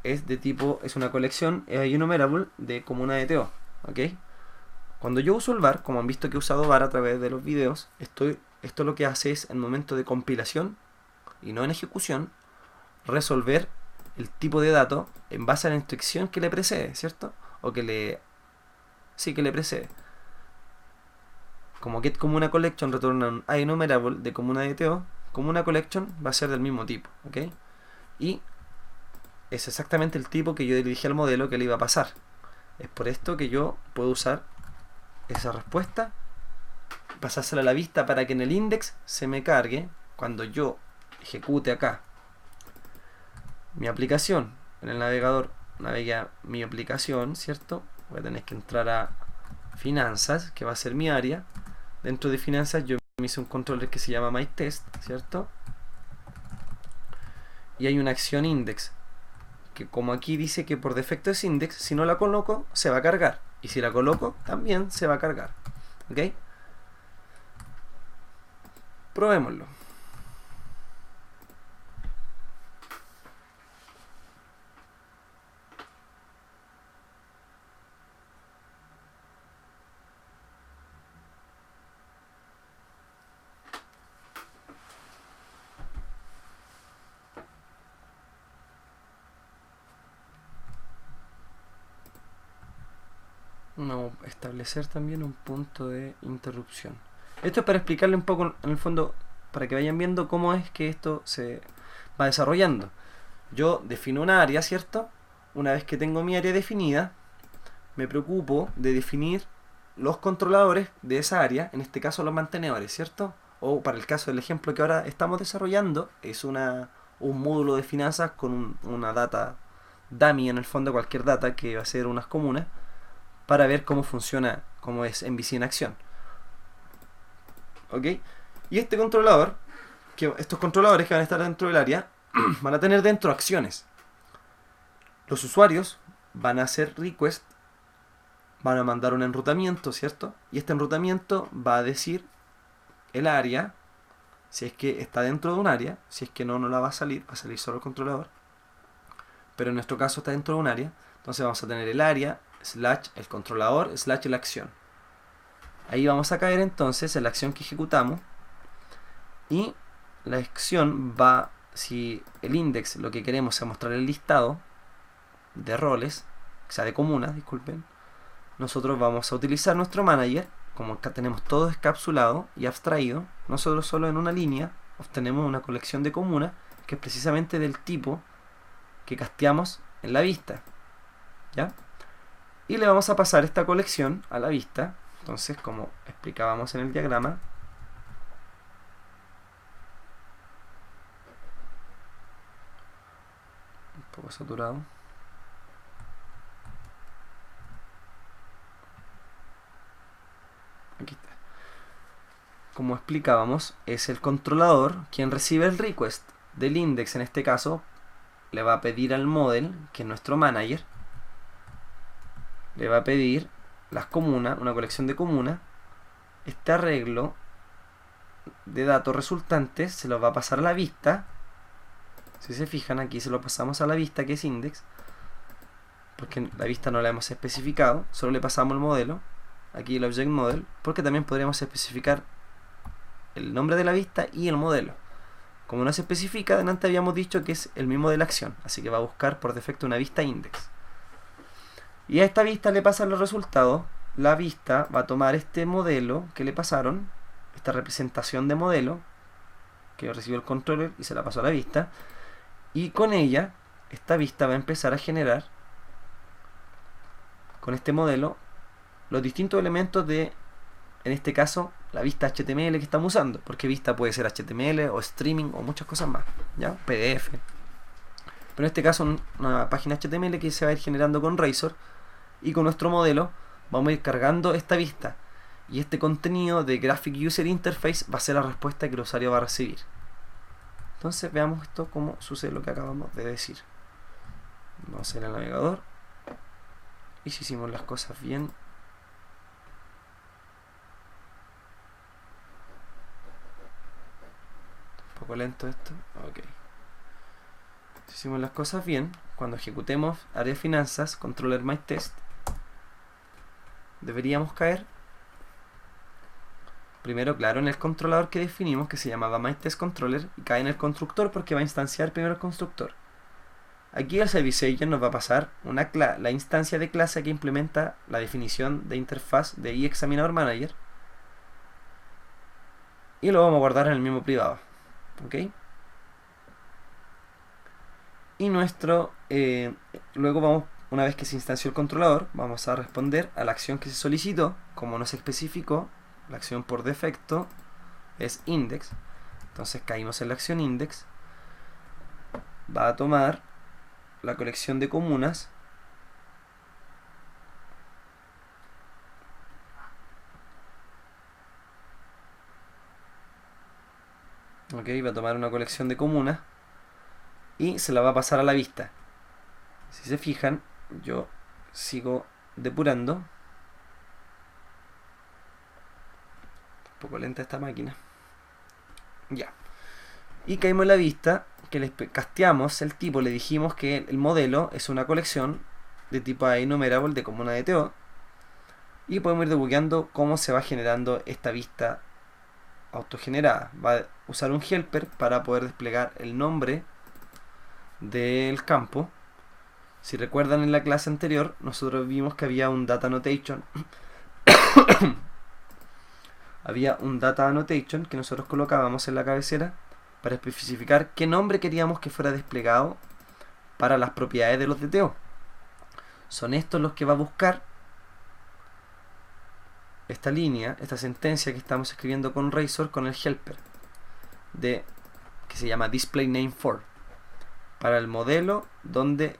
es de tipo, es una colección enumerable de comuna de TO. ¿Ok? Cuando yo uso el var, como han visto que he usado var a través de los videos, esto lo que hace es, en momento de compilación y no en ejecución, resolver el tipo de dato en base a la instrucción que le precede, ¿cierto? O que le precede. Como get comuna collection retorna un enumerable de comuna de TO, comuna collection va a ser del mismo tipo, ¿ok? Y es exactamente el tipo que yo le dije al modelo que le iba a pasar. Es por esto que yo puedo usar esa respuesta, pasársela a la vista para que en el index se me cargue cuando yo ejecute acá mi aplicación. En el navegador navega mi aplicación, ¿cierto? Voy a tener que entrar a finanzas, que va a ser mi área. Dentro de finanzas yo me hice un controller que se llama myTest, ¿cierto? Y hay una acción index, que como aquí dice que por defecto es index, si no la coloco se va a cargar, y si la coloco también se va a cargar. ¿Ok? Probémoslo. Vamos a establecer también un punto de interrupción. Esto es para explicarle un poco, en el fondo, para que vayan viendo cómo es que esto se va desarrollando. Yo defino una área, ¿cierto? Una vez que tengo mi área definida, me preocupo de definir los controladores de esa área, en este caso los mantenedores, ¿cierto? O para el caso del ejemplo que ahora estamos desarrollando, es un módulo de finanzas con una data dummy, en el fondo cualquier data que va a ser unas comunas, para ver cómo funciona, cómo es MVC en acción. ¿Ok? Y este controlador, estos controladores que van a estar dentro del área, van a tener dentro acciones. Los usuarios van a hacer request, van a mandar un enrutamiento, ¿cierto? Y este enrutamiento va a decir el área, si es que está dentro de un área, si es que no la va a salir solo el controlador. Pero en nuestro caso está dentro de un área, entonces vamos a tener el área, / el controlador, / la acción. Ahí vamos a caer entonces en la acción que ejecutamos, y la acción va, si el index lo que queremos es mostrar el listado de roles, o sea de comunas, disculpen, nosotros vamos a utilizar nuestro manager. Como acá tenemos todo descapsulado y abstraído, nosotros solo en una línea obtenemos una colección de comunas que es precisamente del tipo que casteamos en la vista, ¿ya? Y le vamos a pasar esta colección a la vista. Entonces, como explicábamos en el diagrama, un poco saturado, aquí está. Como explicábamos, es el controlador quien recibe el request del index. En este caso le va a pedir al model, que es nuestro manager, le va a pedir las comunas, una colección de comunas. Este arreglo de datos resultantes se los va a pasar a la vista. Si se fijan, aquí se lo pasamos a la vista, que es index, porque la vista no la hemos especificado, solo le pasamos el modelo, aquí el object model, porque también podríamos especificar el nombre de la vista y el modelo. Como no se especifica, delante habíamos dicho que es el mismo de la acción, así que va a buscar por defecto una vista index. Y a esta vista le pasan los resultados. La vista va a tomar este modelo que le pasaron, esta representación de modelo que recibió el controller y se la pasó a la vista, y con ella, esta vista va a empezar a generar, con este modelo, los distintos elementos de, en este caso, la vista HTML que estamos usando, porque vista puede ser HTML o streaming o muchas cosas más, ¿ya? PDF. Pero en este caso una página HTML que se va a ir generando con Razor, y con nuestro modelo vamos a ir cargando esta vista, y este contenido de Graphic User Interface va a ser la respuesta que el usuario va a recibir. Entonces veamos esto cómo sucede lo que acabamos de decir. Vamos a ir al navegador, y si hicimos las cosas bien, un poco lento esto, ok. Si hicimos las cosas bien, cuando ejecutemos área de finanzas, controller my test, deberíamos caer primero, claro, en el controlador que definimos, que se llamaba myTestController, y cae en el constructor porque va a instanciar primero el constructor. Aquí el Service Agent nos va a pasar la instancia de clase que implementa la definición de interfaz de iExaminatorManager, y lo vamos a guardar en el mismo privado, ¿ok? Y luego vamos, una vez que se instanció el controlador, vamos a responder a la acción que se solicitó. Como no se especificó, la acción por defecto es index, entonces caímos en la acción index. Va a tomar la colección de comunas, ok, va a tomar una colección de comunas y se la va a pasar a la vista. Si se fijan, yo sigo depurando. Un poco lenta esta máquina. Ya. Y caímos en la vista que le casteamos el tipo. Le dijimos que el modelo es una colección de tipo enumerable de comuna de TO. Y podemos ir debugueando cómo se va generando esta vista autogenerada. Va a usar un helper para poder desplegar el nombre del campo. Si recuerdan, en la clase anterior nosotros vimos que había un data annotation había un data annotation que nosotros colocábamos en la cabecera para especificar qué nombre queríamos que fuera desplegado para las propiedades de los DTO. Son estos los que va a buscar esta línea, esta sentencia que estamos escribiendo con Razor, con el helper que se llama displayName4, para el modelo, donde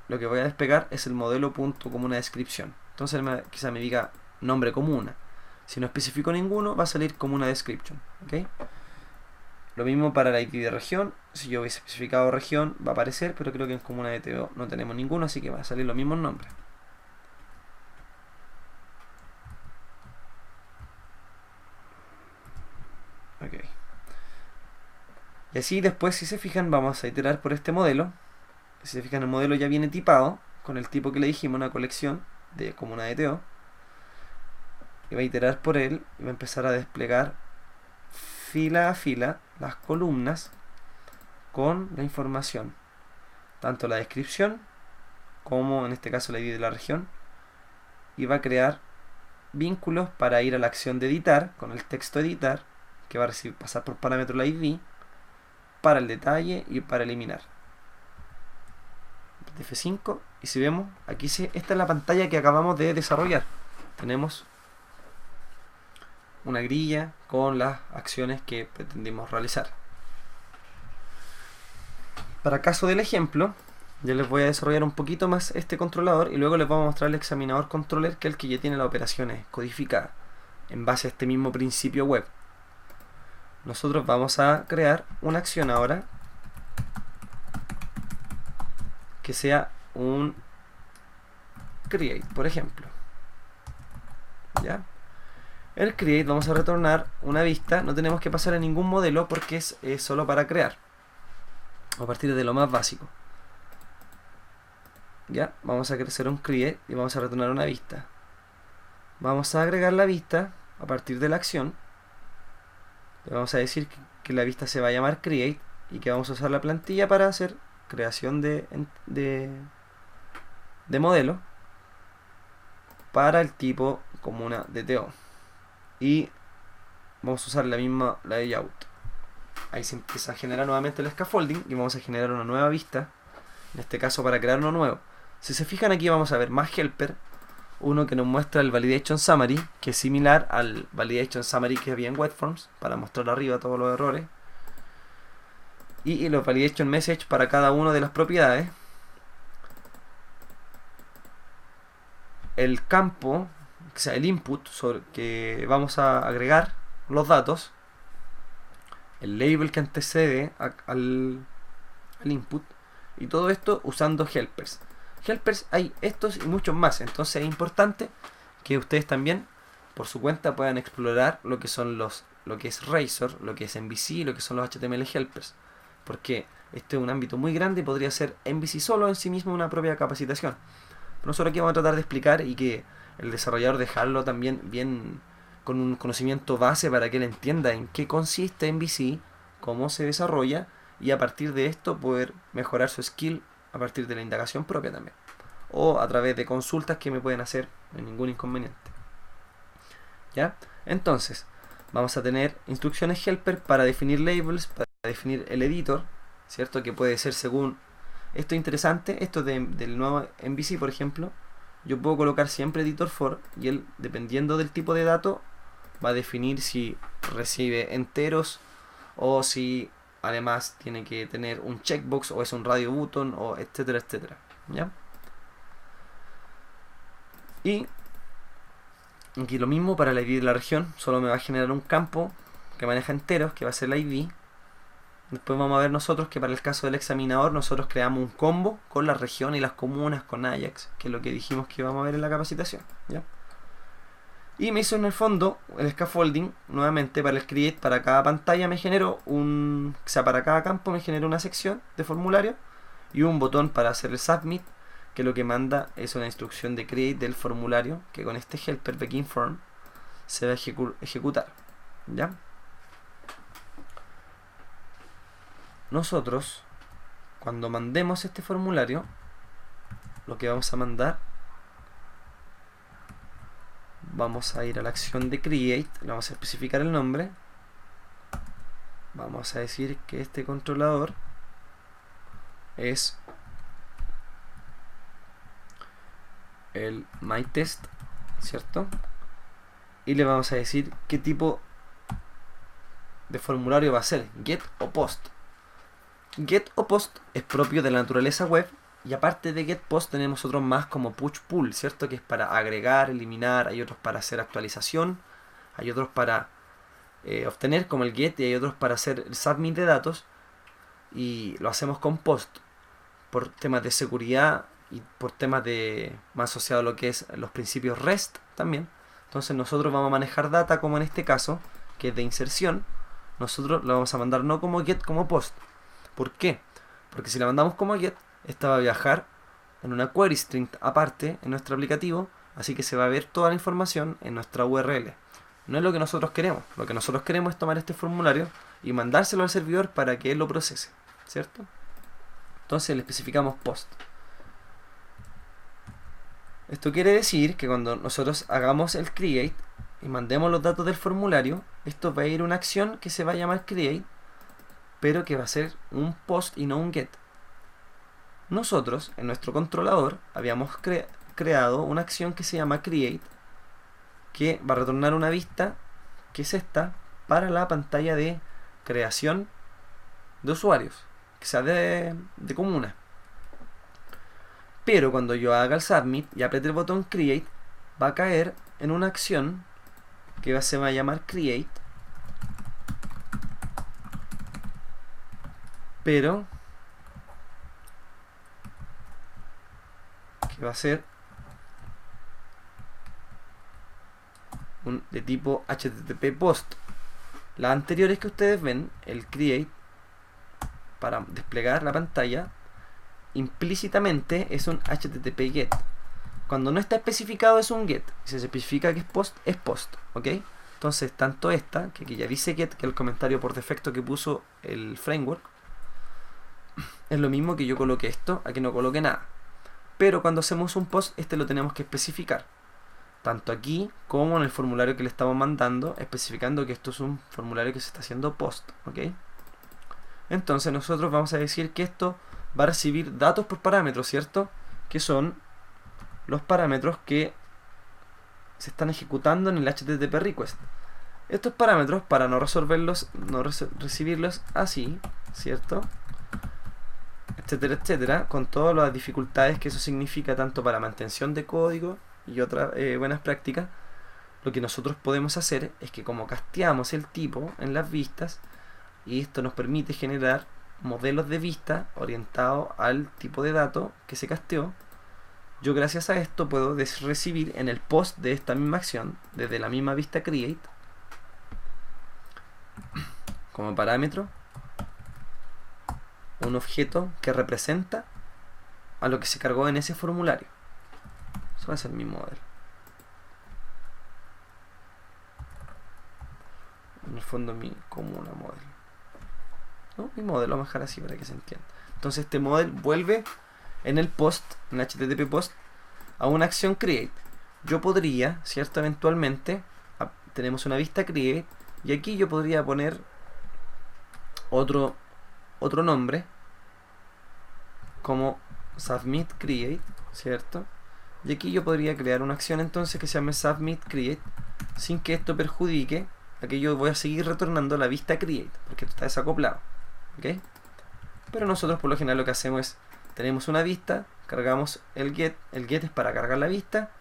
lo que voy a desplegar es el modelo.comuna descripción. Entonces quizá me diga nombre comuna. Si no especifico ninguno, va a salir comuna description, ¿okay? Lo mismo para la ID de región. Si yo hubiese especificado región, va a aparecer, pero creo que en comuna de TO no tenemos ninguno, así que va a salir los mismos nombres. Ok. Y así después, si se fijan, vamos a iterar por este modelo. Si se fijan, el modelo ya viene tipado con el tipo que le dijimos, una colección de comuna de TO. y va a iterar por él y va a empezar a desplegar fila a fila las columnas con la información, tanto la descripción como en este caso la ID de la región, y va a crear vínculos para ir a la acción de editar con el texto editar, que va a pasar por parámetro la ID, para el detalle y para eliminar. F5, y si vemos aquí, esta es la pantalla que acabamos de desarrollar. Tenemos una grilla con las acciones que pretendimos realizar. Para caso del ejemplo, yo les voy a desarrollar un poquito más este controlador y luego les vamos a mostrar el examinador controller, que es el que ya tiene las operaciones codificadas en base a este mismo principio web. Nosotros vamos a crear una acción ahora que sea un create, por ejemplo. ¿Ya? El create vamos a retornar una vista, no tenemos que pasar a ningún modelo porque es solo para crear, a partir de lo más básico. Ya, vamos a hacer un create y vamos a retornar una vista. Vamos a agregar la vista a partir de la acción. Le vamos a decir que la vista se va a llamar create y que vamos a usar la plantilla para hacer creación de modelo para el tipo comuna DTO. Y vamos a usar la misma layout. Ahí se empieza a generar nuevamente el scaffolding y vamos a generar una nueva vista, en este caso para crear uno nuevo. Si se fijan aquí vamos a ver más helper, uno que nos muestra el validation summary, que es similar al validation summary que había en webforms, para mostrar arriba todos los errores, y los validation message para cada una de las propiedades. El campo, o sea el input sobre que vamos a agregar los datos, el label que antecede al input, y todo esto usando helpers. Helpers hay estos y muchos más, entonces es importante que ustedes también por su cuenta puedan explorar lo que son lo que es Razor, lo que es MVC, lo que son los HTML helpers, porque este es un ámbito muy grande y podría ser MVC solo en sí mismo una propia capacitación. Pero nosotros aquí vamos a tratar de explicar y que el desarrollador dejarlo también bien con un conocimiento base para que él entienda en qué consiste MVC, cómo se desarrolla, y a partir de esto poder mejorar su skill a partir de la indagación propia también, o a través de consultas que me pueden hacer, no hay ningún inconveniente. ¿Ya? Entonces vamos a tener instrucciones helper para definir labels, para definir el editor, ¿cierto? Que puede ser según, esto es interesante, esto del nuevo MVC por ejemplo, yo puedo colocar siempre editor for, y él, dependiendo del tipo de dato, va a definir si recibe enteros o si además tiene que tener un checkbox o es un radio button, o etcétera, etcétera. ¿Ya? Y aquí lo mismo para la ID de la región, solo me va a generar un campo que maneja enteros, que va a ser la ID. Después vamos a ver nosotros que para el caso del examinador nosotros creamos un combo con la región y las comunas con Ajax, que es lo que dijimos que íbamos a ver en la capacitación. ¿Ya? Y me hizo en el fondo el scaffolding nuevamente para el create. Para cada pantalla me generó o sea, para cada campo me generó una sección de formulario y un botón para hacer el submit, que lo que manda es una instrucción de create del formulario, que con este helper begin form se va a ejecutar. ¿Ya? Nosotros, cuando mandemos este formulario, lo que vamos a mandar, vamos a ir a la acción de create, le vamos a especificar el nombre, vamos a decir que este controlador es el myTest, ¿cierto? Y le vamos a decir qué tipo de formulario va a ser, get o post. Get o post es propio de la naturaleza web, y aparte de get post tenemos otros más como push pull, ¿cierto? Que es para agregar, eliminar, hay otros para hacer actualización, hay otros para obtener como el get, y hay otros para hacer el submit de datos, y lo hacemos con post por temas de seguridad y por temas de más asociado a lo que es los principios REST también. Entonces nosotros vamos a manejar data como en este caso, que es de inserción, nosotros lo vamos a mandar no como get, como post. ¿Por qué? Porque si la mandamos como get, esta va a viajar en una query string aparte en nuestro aplicativo, Así que se va a ver toda la información en nuestra URL. No es lo que nosotros queremos. Lo que nosotros queremos es tomar este formulario y mandárselo al servidor para que él lo procese, ¿cierto? Entonces le especificamos post. Esto quiere decir que cuando nosotros hagamos el create y mandemos los datos del formulario, esto va a ir a una acción que se va a llamar create, pero que va a ser un post y no un get. Nosotros, en nuestro controlador, habíamos creado una acción que se llama create, que va a retornar una vista, que es esta, para la pantalla de creación de usuarios, que sea de comuna. Pero cuando yo haga el submit y apriete el botón create, va a caer en una acción que se va a llamar create, pero que va a ser de tipo HTTP post. Las anteriores que ustedes ven, el create, para desplegar la pantalla, implícitamente es un HTTP get. Cuando no está especificado es un get. Si se especifica que es post, ¿ok? Entonces, tanto esta, que aquí ya dice get, que es el comentario por defecto que puso el framework, es lo mismo que yo coloque esto, aquí no coloque nada. Pero cuando hacemos un post, este lo tenemos que especificar. Tanto aquí como en el formulario que le estamos mandando, especificando que esto es un formulario que se está haciendo post, ¿ok? Entonces nosotros vamos a decir que esto va a recibir datos por parámetros, ¿cierto? Que son los parámetros que se están ejecutando en el HTTP request. Estos parámetros, para no resolverlos, recibirlos así, ¿cierto? Etcétera, etcétera, con todas las dificultades que eso significa tanto para mantención de código y otras buenas prácticas. Lo que nosotros podemos hacer es que, como casteamos el tipo en las vistas, y esto nos permite generar modelos de vista orientados al tipo de dato que se casteó, yo gracias a esto puedo recibir en el post de esta misma acción, desde la misma vista create, como parámetro, un objeto que representa a lo que se cargó en ese formulario. Eso va a ser mi modelo. En el fondo mi comuna modelo. ¿No? Mi modelo, vamos a dejar así para que se entienda. Entonces este modelo vuelve en el post, en HTTP post, a una acción create. Yo podría, ¿cierto? Eventualmente, tenemos una vista create, y aquí yo podría poner otro nombre, como submit create, ¿cierto? Y aquí yo podría crear una acción entonces que se llame submit create, sin que esto perjudique a que yo voy a seguir retornando la vista create, porque esto está desacoplado, ¿ok? Pero nosotros por lo general lo que hacemos es, tenemos una vista, cargamos el get es para cargar la vista,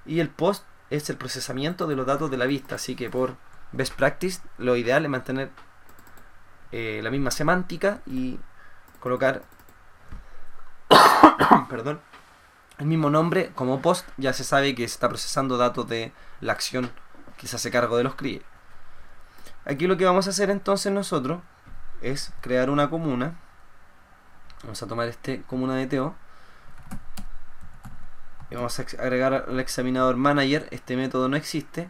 y el post es el procesamiento de los datos de la vista. Así que por best practice lo ideal es mantener la misma semántica y colocar perdón, el mismo nombre como post. Ya se sabe que se está procesando datos de la acción que se hace cargo de los create. Aquí lo que vamos a hacer entonces nosotros es crear una comuna. Vamos a tomar comuna de TO y vamos a agregar al examinador manager. Este método no existe,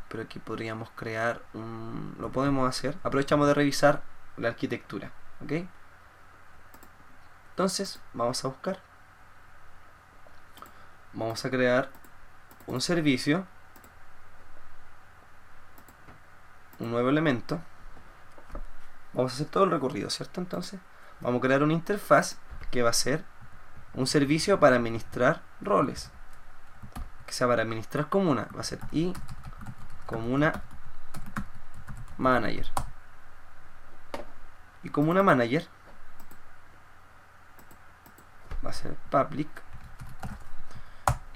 pero aquí podríamos crear lo podemos hacer. Aprovechamos de revisar la arquitectura, ¿ok? Entonces vamos a buscar, vamos a crear un servicio, un nuevo elemento. Vamos a hacer todo el recorrido, ¿cierto? Entonces vamos a crear una interfaz que va a ser un servicio para administrar roles, que sea para administrar comuna. Va a ser comuna manager, y comuna manager va a ser public,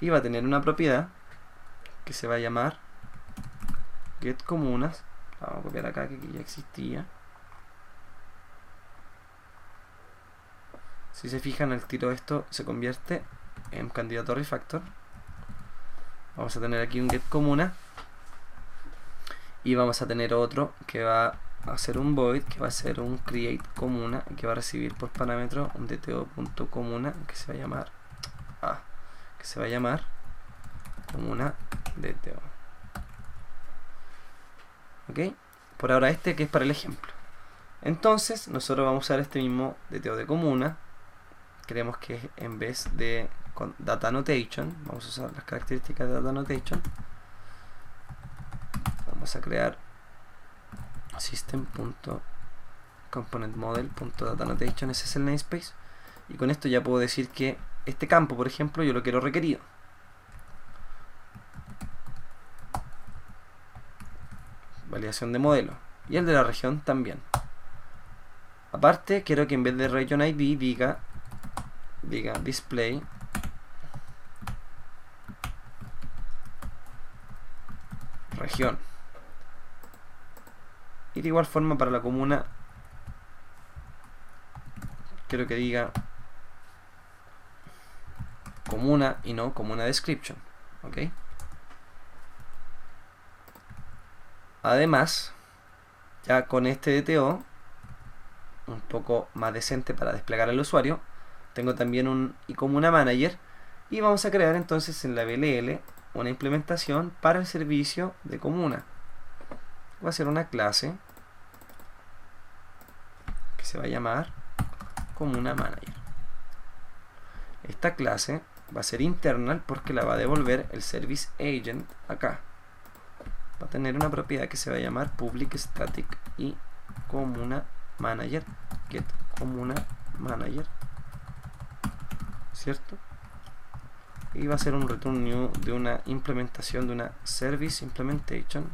y va a tener una propiedad que se va a llamar getComunas. La vamos a copiar acá, que aquí ya existía. Si se fijan, al tiro esto se convierte en candidato a refactor. Vamos a tener aquí un getComuna, y vamos a tener otro que va a ser un void, que va a ser un createComuna, y que va a recibir por parámetro un dto.comuna que se va a llamar comuna DTO. ¿Ok? Por ahora este que es para el ejemplo. Entonces nosotros vamos a usar este mismo DTO de comuna. Queremos que en vez de con data annotation, vamos a usar las características de data annotation. Vamos a crear system.componentModel.dataAnnotation, ese es el namespace. Y con esto ya puedo decir que este campo, por ejemplo, yo lo quiero requerido. Validación de modelo. Y el de la región también. Aparte, quiero que en vez de region ID diga display región. Y de igual forma para la comuna quiero que diga comuna y no comuna description. ¿Ok? Además, ya con este DTO un poco más decente para desplegar al usuario, tengo también un comuna manager y vamos a crear entonces en la BLL una implementación para el servicio de comuna. Va a ser una clase que se va a llamar comuna manager. Esta clase va a ser internal porque la va a devolver el service agent acá. Va a tener una propiedad que se va a llamar public static y comuna manager get comuna manager, ¿cierto? Y va a ser un return new de una implementación de una service implementation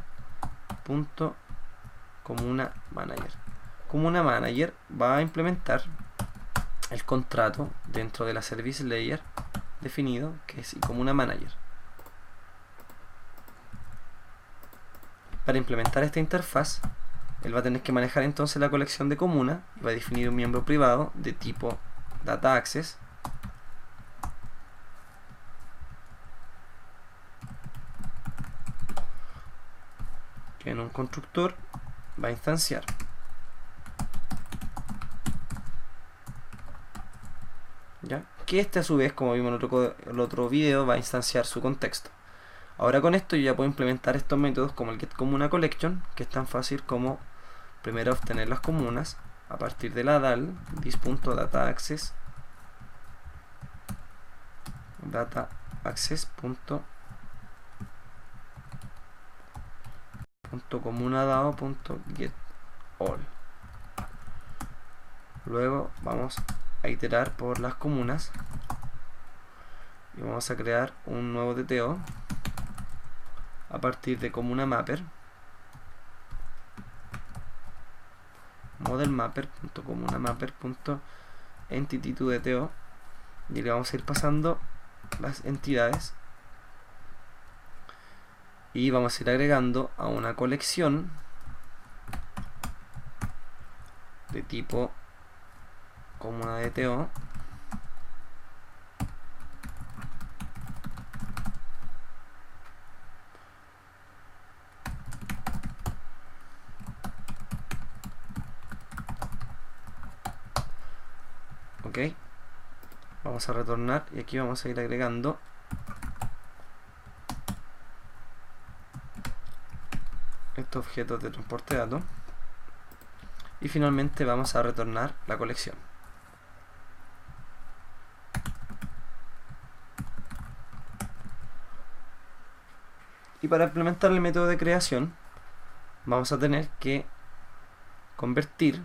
punto comuna manager. Comuna manager va a implementar el contrato dentro de la service layer definido que es comuna manager. Para implementar esta interfaz, él va a tener que manejar entonces la colección de comuna y va a definir un miembro privado de tipo data access que en un constructor va a instanciar. ¿Ya? Que este a su vez, como vimos en el otro video, va a instanciar su contexto. Ahora con esto yo ya puedo implementar estos métodos como el getCommunaCollection, que es tan fácil como primero obtener las comunas a partir de la DAL this.dataaccess .comunadao.getAll. Luego vamos a iterar por las comunas y vamos a crear un nuevo DTO a partir de comuna mapper modelMapper.comunamapper.entity2DTO y le vamos a ir pasando las entidades y vamos a ir agregando a una colección de tipo comuna DTO ok, vamos a retornar y aquí vamos a ir agregando estos objetos de transporte de datos y finalmente vamos a retornar la colección. Y para implementar el método de creación vamos a tener que convertir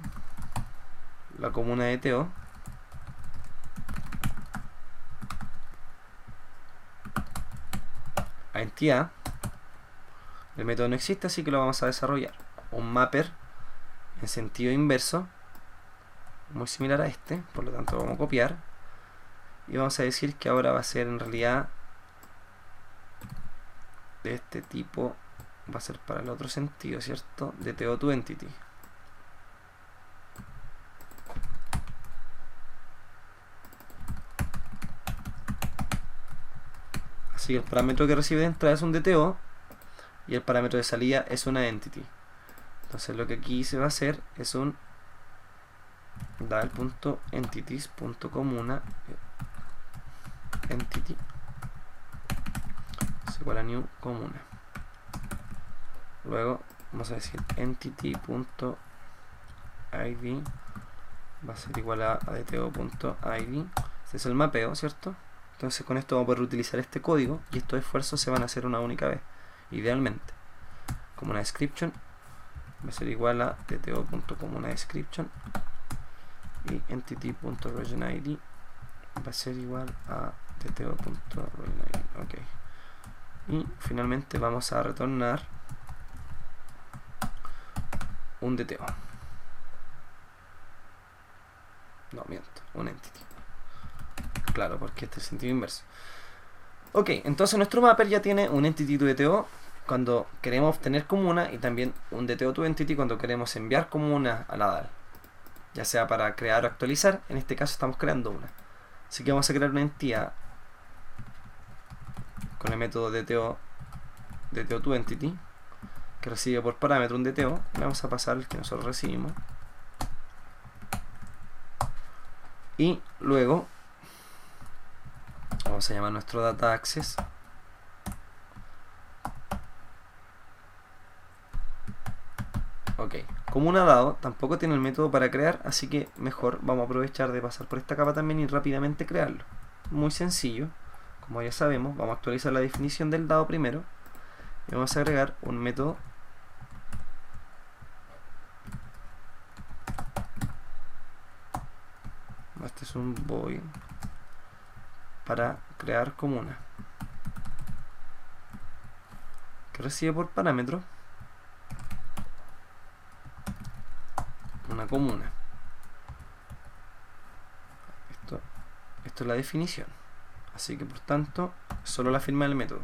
la comuna DTO a entidad. El método no existe, así que lo vamos a desarrollar. Un mapper en sentido inverso, muy similar a este, por lo tanto vamos a copiar y vamos a decir que ahora va a ser en realidad de este tipo, va a ser para el otro sentido, ¿cierto? DTO to entity. Así que el parámetro que recibe de entrada es un DTO y el parámetro de salida es una entity. Entonces lo que aquí se va a hacer es un dal.entities.comuna entity igual a new comuna. Luego vamos a decir entity.id va a ser igual a dto.id. Este es el mapeo, ¿cierto? Entonces con esto vamos a poder utilizar este código y estos esfuerzos se van a hacer una única vez, idealmente. Comuna description va a ser igual a dto.comuna description y entity.regionid va a ser igual a dto.regionid. Ok. Y finalmente vamos a retornar un DTO. No, miento, un entity. Claro, porque este es el sentido inverso. Ok, entonces nuestro mapper ya tiene un entity to DTO cuando queremos obtener comuna y también un DTO to entity cuando queremos enviar comuna a la DAL. Ya sea para crear o actualizar, en este caso estamos creando una. Así que vamos a crear una entidad con el método DTO to entity que recibe por parámetro un DTO. Le vamos a pasar el que nosotros recibimos. Y luego vamos a llamar nuestro data access ok, como una dado tampoco tiene el método para crear, así que mejor vamos a aprovechar de pasar por esta capa también y rápidamente crearlo. Muy sencillo, como ya sabemos, vamos a actualizar la definición del dado primero y vamos a agregar un método este es un void para crear comuna que recibe por parámetro una comuna. Esto es la definición, así que por tanto solo la firma del método.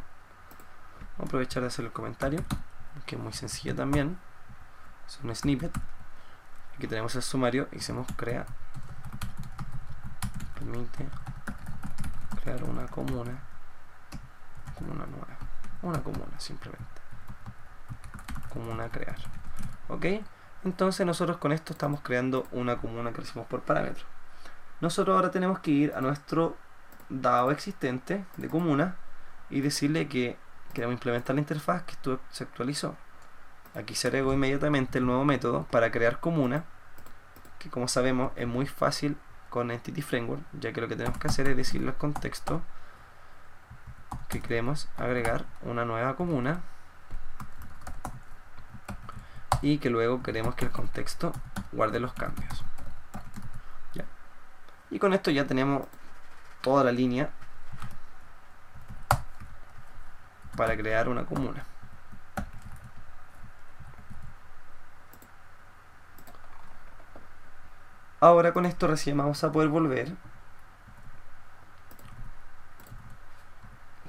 Vamos a aprovechar de hacer el comentario que es muy sencillo también, es un snippet. Aquí tenemos el sumario y hacemos crea, permite crear una comuna nueva, una comuna simplemente, comuna crear. Ok, entonces nosotros con esto estamos creando una comuna que recibimos por parámetro. Nosotros ahora tenemos que ir a nuestro DAO existente de comuna y decirle que queremos implementar la interfaz que esto se actualizó. Aquí se agregó inmediatamente el nuevo método para crear comuna, que como sabemos es muy fácil con Entity Framework, ya que lo que tenemos que hacer es decirle al contexto que queremos agregar una nueva comuna y que luego queremos que el contexto guarde los cambios. ¿Ya? Y con esto ya tenemos toda la línea para crear una comuna. Ahora con esto recién vamos a poder volver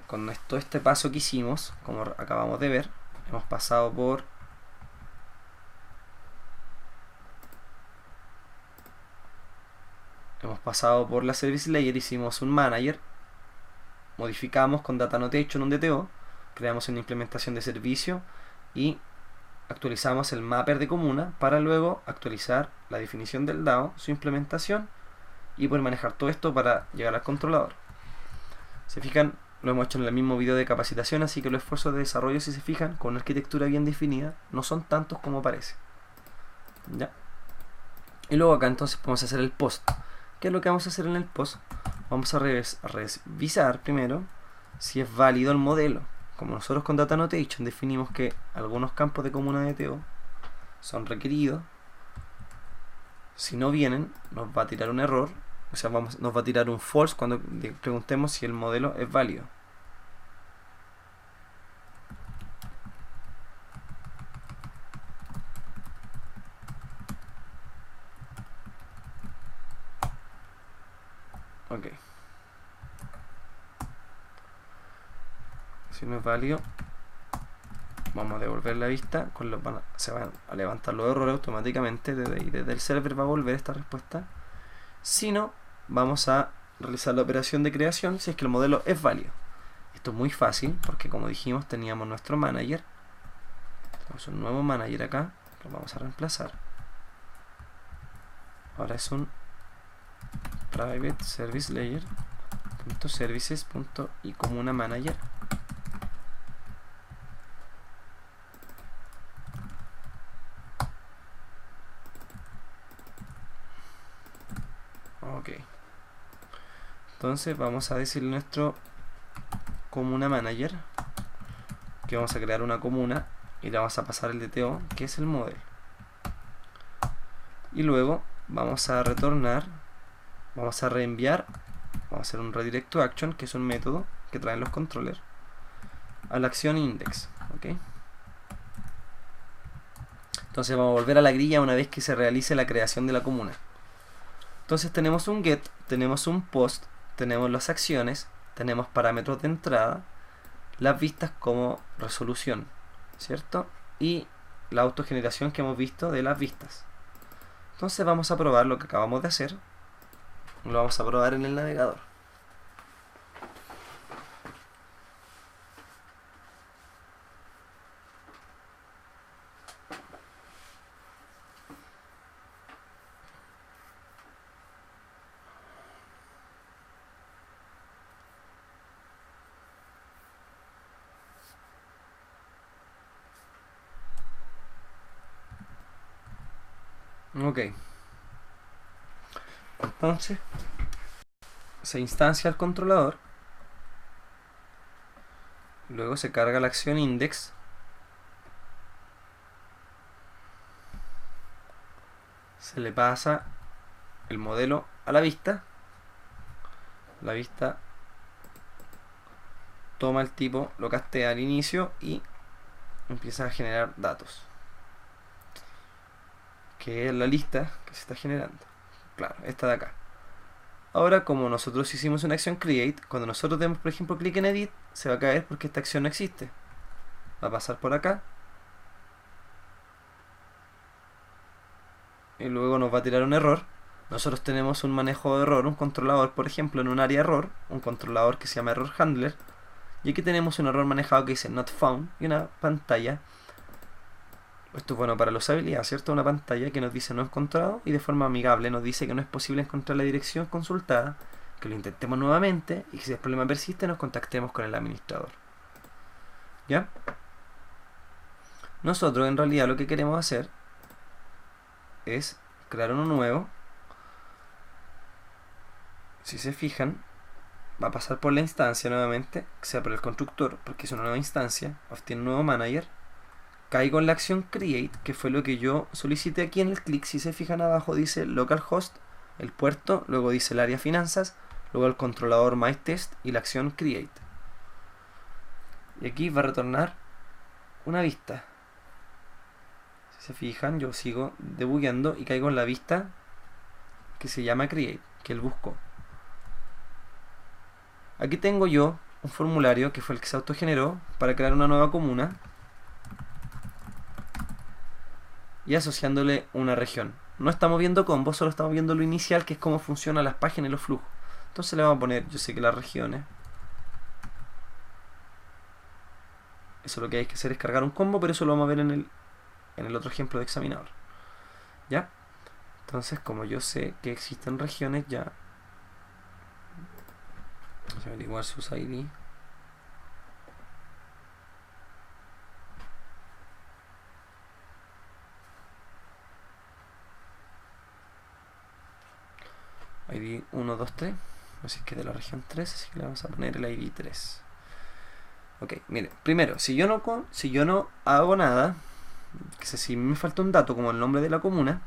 con todo este paso que hicimos, como acabamos de ver. Hemos pasado por la service layer, hicimos un manager, modificamos con data annotation un DTO, creamos una implementación de servicio y actualizamos el mapper de comuna para luego actualizar la definición del DAO, su implementación y poder manejar todo esto para llegar al controlador. Se fijan, lo hemos hecho en el mismo video de capacitación, así que los esfuerzos de desarrollo, si se fijan, con una arquitectura bien definida, no son tantos como parece. ¿Ya? Y luego acá entonces podemos hacer el post. ¿Qué es lo que vamos a hacer en el post? Vamos a revisar primero si es válido el modelo. Como nosotros con Data Annotation definimos que algunos campos de comuna de DTO son requeridos, si no vienen nos va a tirar un error, o sea nos va a tirar un false cuando preguntemos si el modelo es válido. Ok. Si no es válido, vamos a devolver la vista, se van a levantar los errores automáticamente desde el server va a volver esta respuesta. Si no, vamos a realizar la operación de creación si es que el modelo es válido. Esto es muy fácil porque, como dijimos, teníamos nuestro manager. Tenemos un nuevo manager acá, lo vamos a reemplazar. Ahora es un private service layer .services .y comuna manager. Entonces vamos a decirle a nuestro comuna manager que vamos a crear una comuna y le vamos a pasar el DTO, que es el modelo. Y luego vamos a retornar, vamos a reenviar, vamos a hacer un redirect to action, que es un método que traen los controllers, a la acción index. ¿Okay? Entonces vamos a volver a la grilla una vez que se realice la creación de la comuna. Entonces tenemos un get, tenemos un post, tenemos las acciones, tenemos parámetros de entrada, las vistas como resolución, ¿cierto? Y la autogeneración que hemos visto de las vistas. Entonces vamos a probar lo que acabamos de hacer. Lo vamos a probar en el navegador. Ok. Entonces se instancia el controlador, luego se carga la acción index, se le pasa el modelo a la vista toma el tipo, lo castea al inicio y empieza a generar datos, que es la lista que se está generando. Claro, esta de acá. Ahora, como nosotros hicimos una acción create, cuando nosotros demos, por ejemplo, clic en edit, se va a caer porque esta acción no existe. Va a pasar por acá y luego nos va a tirar un error. Nosotros tenemos un manejo de error, un controlador, por ejemplo, en un área error, un controlador que se llama error handler, y aquí tenemos un error manejado que dice not found y una pantalla. Esto es bueno para la usabilidad, ¿cierto? Una pantalla que nos dice no encontrado y de forma amigable nos dice que no es posible encontrar la dirección consultada, que lo intentemos nuevamente y que si el problema persiste nos contactemos con el administrador. ¿Ya? Nosotros en realidad lo que queremos hacer es crear uno nuevo. Si se fijan, va a pasar por la instancia nuevamente, que sea por el constructor, porque es una nueva instancia, obtiene un nuevo manager. Caigo en la acción create, que fue lo que yo solicité aquí en el clic. Si se fijan abajo dice localhost, el puerto, luego dice el área finanzas, luego el controlador myTest y la acción create. Y aquí va a retornar una vista. Si se fijan, yo sigo debugueando y caigo en la vista que se llama create, que él buscó. Aquí tengo yo un formulario que fue el que se autogeneró para crear una nueva comuna y asociándole una región. No estamos viendo combos, solo estamos viendo lo inicial, que es cómo funcionan las páginas y los flujos. Entonces le vamos a poner, yo sé que las regiones. Eso lo que hay que hacer es cargar un combo, pero eso lo vamos a ver en el otro ejemplo de examinador. ¿Ya? Entonces, como yo sé que existen regiones, ya vamos a averiguar sus ID. ID 1, 2, 3. Así que de la región 3, así que le vamos a poner el ID 3. Ok, mire, primero, si yo no hago nada, que si me falta un dato como el nombre de la comuna,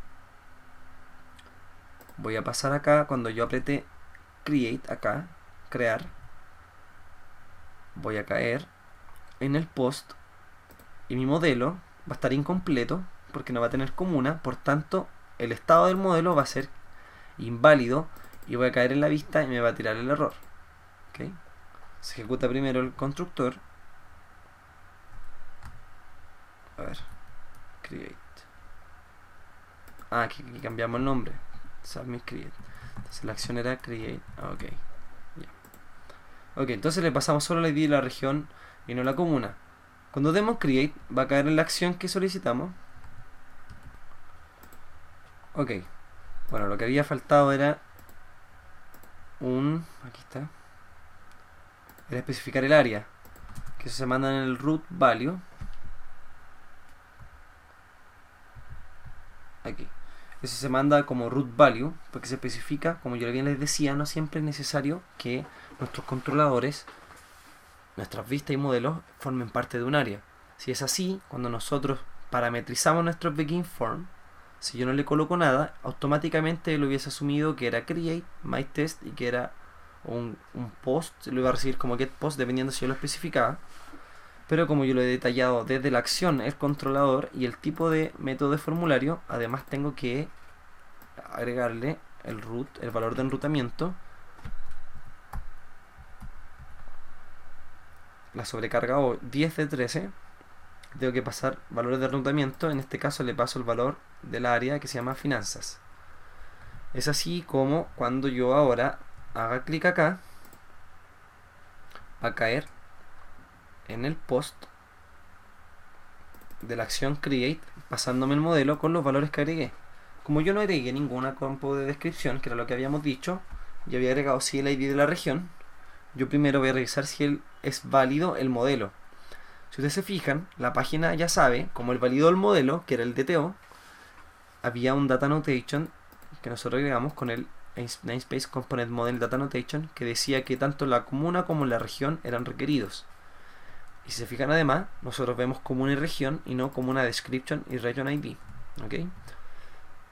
voy a pasar acá, cuando yo apriete create acá, crear, voy a caer en el post y mi modelo va a estar incompleto porque no va a tener comuna, por tanto el estado del modelo va a ser inválido y voy a caer en la vista y me va a tirar el error. ¿Okay? Se ejecuta primero el constructor. A ver, create. Aquí cambiamos el nombre. Submit create. Entonces la acción era create. Ok. Ya. Ok, entonces le pasamos solo la ID de la región y no la comuna. Cuando demos create va a caer en la acción que solicitamos. Ok. Bueno, lo que había faltado era aquí está. Era especificar el área. Que eso se manda en el root value. Aquí. Eso se manda como root value, porque se especifica, como yo bien les decía, no siempre es necesario que nuestros controladores, nuestras vistas y modelos formen parte de un área. Si es así, cuando nosotros parametrizamos nuestro begin form, si yo no le coloco nada, automáticamente lo hubiese asumido que era create, my test y que era un post, lo iba a recibir como get post dependiendo si yo lo especificaba. Pero como yo lo he detallado desde la acción, el controlador y el tipo de método de formulario, además tengo que agregarle el root, el valor de enrutamiento, la sobrecarga o 10 de 13. Tengo que pasar valores de enrutamiento. En este caso le paso el valor del área que se llama finanzas. Es así como cuando yo ahora haga clic acá, va a caer en el post de la acción create, pasándome el modelo con los valores que agregué. Como yo no agregué ninguna campo de descripción, que era lo que habíamos dicho, yo había agregado sí el ID de la región, yo primero voy a revisar si es válido el modelo. Si ustedes se fijan, la página ya sabe, como el validó el modelo, que era el DTO, había un data annotation que nosotros agregamos con el namespace component model data annotation, que decía que tanto la comuna como la región eran requeridos. Y si se fijan, además, nosotros vemos comuna y región y no comuna description y region ID. ¿Okay?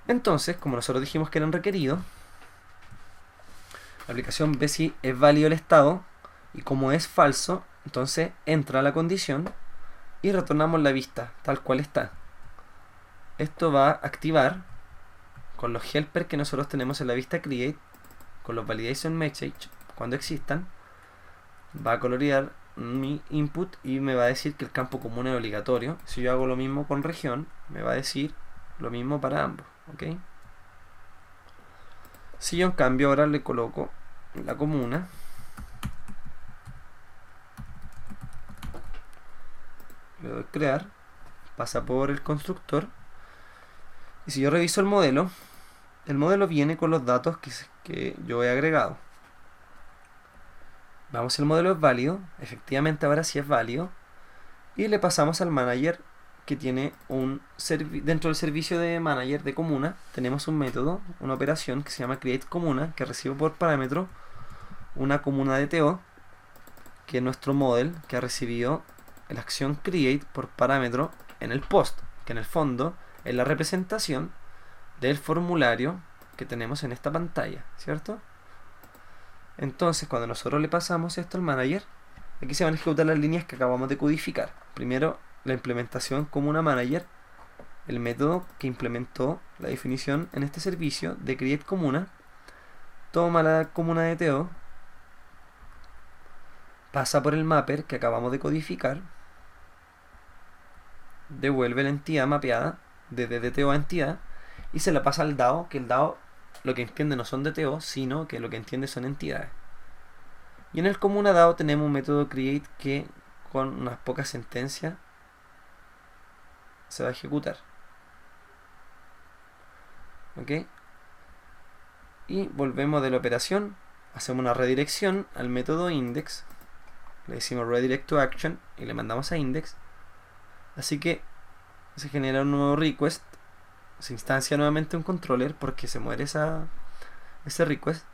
Entonces, como nosotros dijimos que eran requeridos, la aplicación ve si es válido el estado, y como es falso, entonces entra a la condición y retornamos la vista tal cual está. Esto va a activar con los helpers que nosotros tenemos en la vista create, con los validation message cuando existan, va a colorear mi input y me va a decir que el campo común es obligatorio. Si yo hago lo mismo con región, me va a decir lo mismo para ambos. ¿Okay? Si yo en cambio ahora le coloco la comuna, le doy crear, pasa por el constructor, y si yo reviso el modelo viene con los datos que yo he agregado. Vamos, si el modelo es válido, efectivamente ahora sí es válido, y le pasamos al manager que tiene dentro del servicio de manager de comuna tenemos un método, una operación que se llama create comuna, que recibe por parámetro una comuna DTO, que es nuestro model que ha recibido la acción create por parámetro en el post, que en el fondo es la representación del formulario que tenemos en esta pantalla, ¿cierto? Entonces, cuando nosotros le pasamos esto al manager, aquí se van a ejecutar las líneas que acabamos de codificar. Primero, la implementación comuna manager, el método que implementó la definición en este servicio de create comuna, toma la comuna DTO, pasa por el mapper que acabamos de codificar, devuelve la entidad mapeada desde DTO a entidad y se la pasa al DAO, que el DAO lo que entiende no son DTO, sino que lo que entiende son entidades. Y en el comuna DAO tenemos un método create que con unas pocas sentencias se va a ejecutar. ¿Ok? Y volvemos de la operación, hacemos una redirección al método index, le decimos redirect to action y le mandamos a index. Así que se genera un nuevo request, se instancia nuevamente un controller porque se muere ese request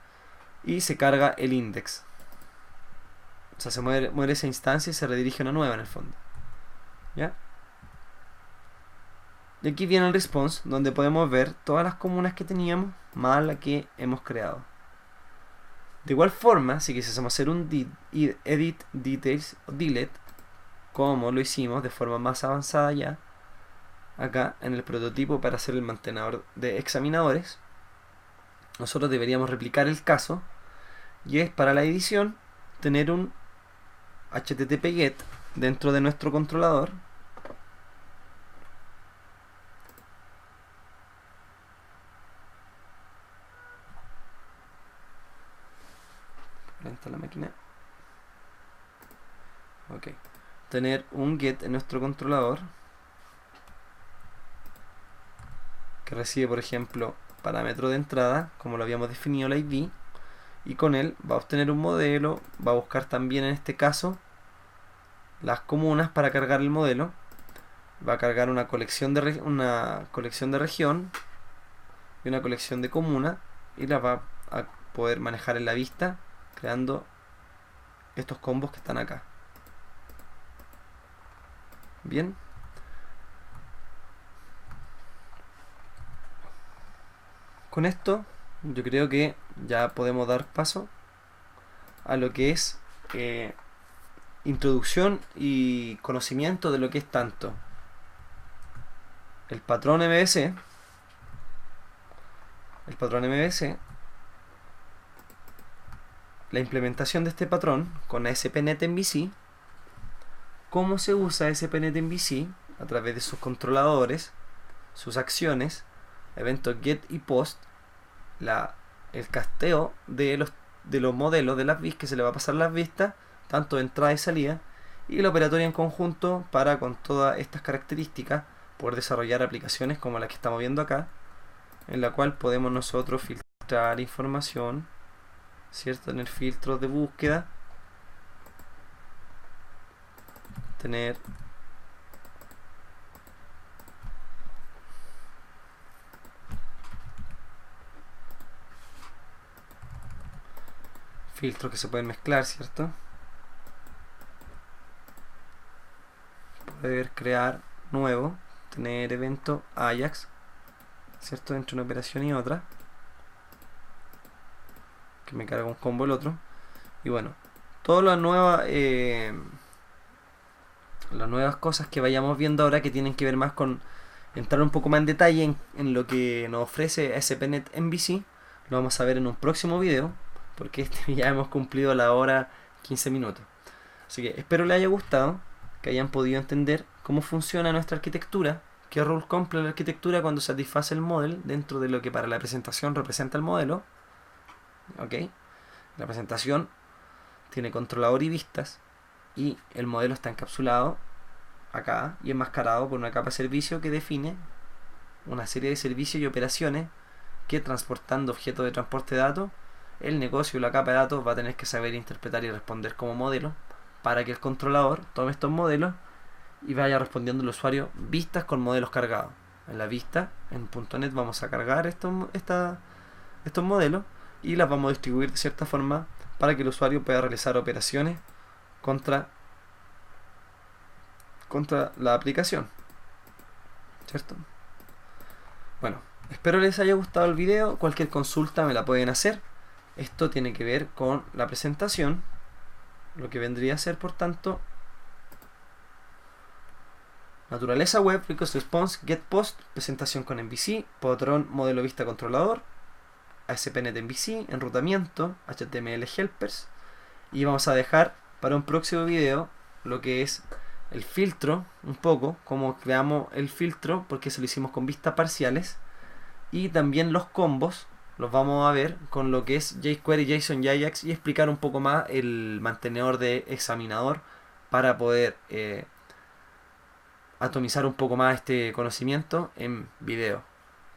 y se carga el index. O sea, se muere esa instancia y se redirige una nueva en el fondo. ¿Ya? Y aquí viene el response, donde podemos ver todas las comunas que teníamos más la que hemos creado. De igual forma, si quisiésemos hacer un edit details o delete, como lo hicimos de forma más avanzada ya, acá en el prototipo para hacer el mantenedor de examinadores, nosotros deberíamos replicar el caso, y es para la edición tener un HTTP GET dentro de nuestro controlador, lenta la máquina, ok, tener un GET en nuestro controlador que recibe, por ejemplo, parámetro de entrada, como lo habíamos definido el ID, y con él va a obtener un modelo, va a buscar también en este caso las comunas para cargar el modelo, va a cargar una colección de región, y una colección de comuna, y las va a poder manejar en la vista creando estos combos que están acá. Bien, con esto yo creo que ya podemos dar paso a lo que es introducción y conocimiento de lo que es tanto el patrón MVC, la implementación de este patrón con ASP.NET MVC, cómo se usa ASP.NET MVC a través de sus controladores, sus acciones, eventos get y post, el casteo de los modelos de las vistas que se le va a pasar las vistas, tanto de entrada y salida, y la operatoria en conjunto para, con todas estas características, poder desarrollar aplicaciones como la que estamos viendo acá, en la cual podemos nosotros filtrar información, ¿cierto? Tener filtros de búsqueda, tener filtros que se pueden mezclar, ¿cierto? Poder crear nuevo, tener evento Ajax, ¿cierto? Entre una operación y otra, que me carga un combo el otro. Y bueno, todas las nuevas cosas que vayamos viendo ahora, que tienen que ver más con entrar un poco más en detalle en lo que nos ofrece ASP.NET MVC, lo vamos a ver en un próximo video, porque ya hemos cumplido la hora 15 minutos. Así que espero les haya gustado, que hayan podido entender cómo funciona nuestra arquitectura, qué rol cumple la arquitectura cuando satisface el model dentro de lo que para la presentación representa el modelo. ¿Ok? La presentación tiene controlador y vistas, y el modelo está encapsulado acá y enmascarado por una capa de servicio que define una serie de servicios y operaciones que, transportando objetos de transporte de datos, el negocio y la capa de datos va a tener que saber interpretar y responder como modelo, para que el controlador tome estos modelos y vaya respondiendo al usuario vistas con modelos cargados. En la vista, en .NET, vamos a cargar estos modelos y las vamos a distribuir de cierta forma para que el usuario pueda realizar operaciones contra la aplicación, ¿cierto? Bueno, espero les haya gustado el video. Cualquier consulta me la pueden hacer. Esto tiene que ver con la presentación, lo que vendría a ser, por tanto, naturaleza web, request response, get post, presentación con MVC, patrón modelo vista controlador, ASP.NET MVC, enrutamiento, HTML helpers, y vamos a dejar para un próximo video lo que es el filtro, un poco cómo creamos el filtro, porque se lo hicimos con vistas parciales, y también los combos los vamos a ver con lo que es jQuery, JSON y Ajax, y explicar un poco más el mantenedor de examinador para poder atomizar un poco más este conocimiento en video,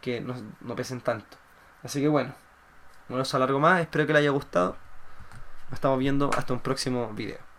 que no pesen tanto. Así que bueno, no los alargo más, espero que les haya gustado. Nos estamos viendo hasta un próximo video.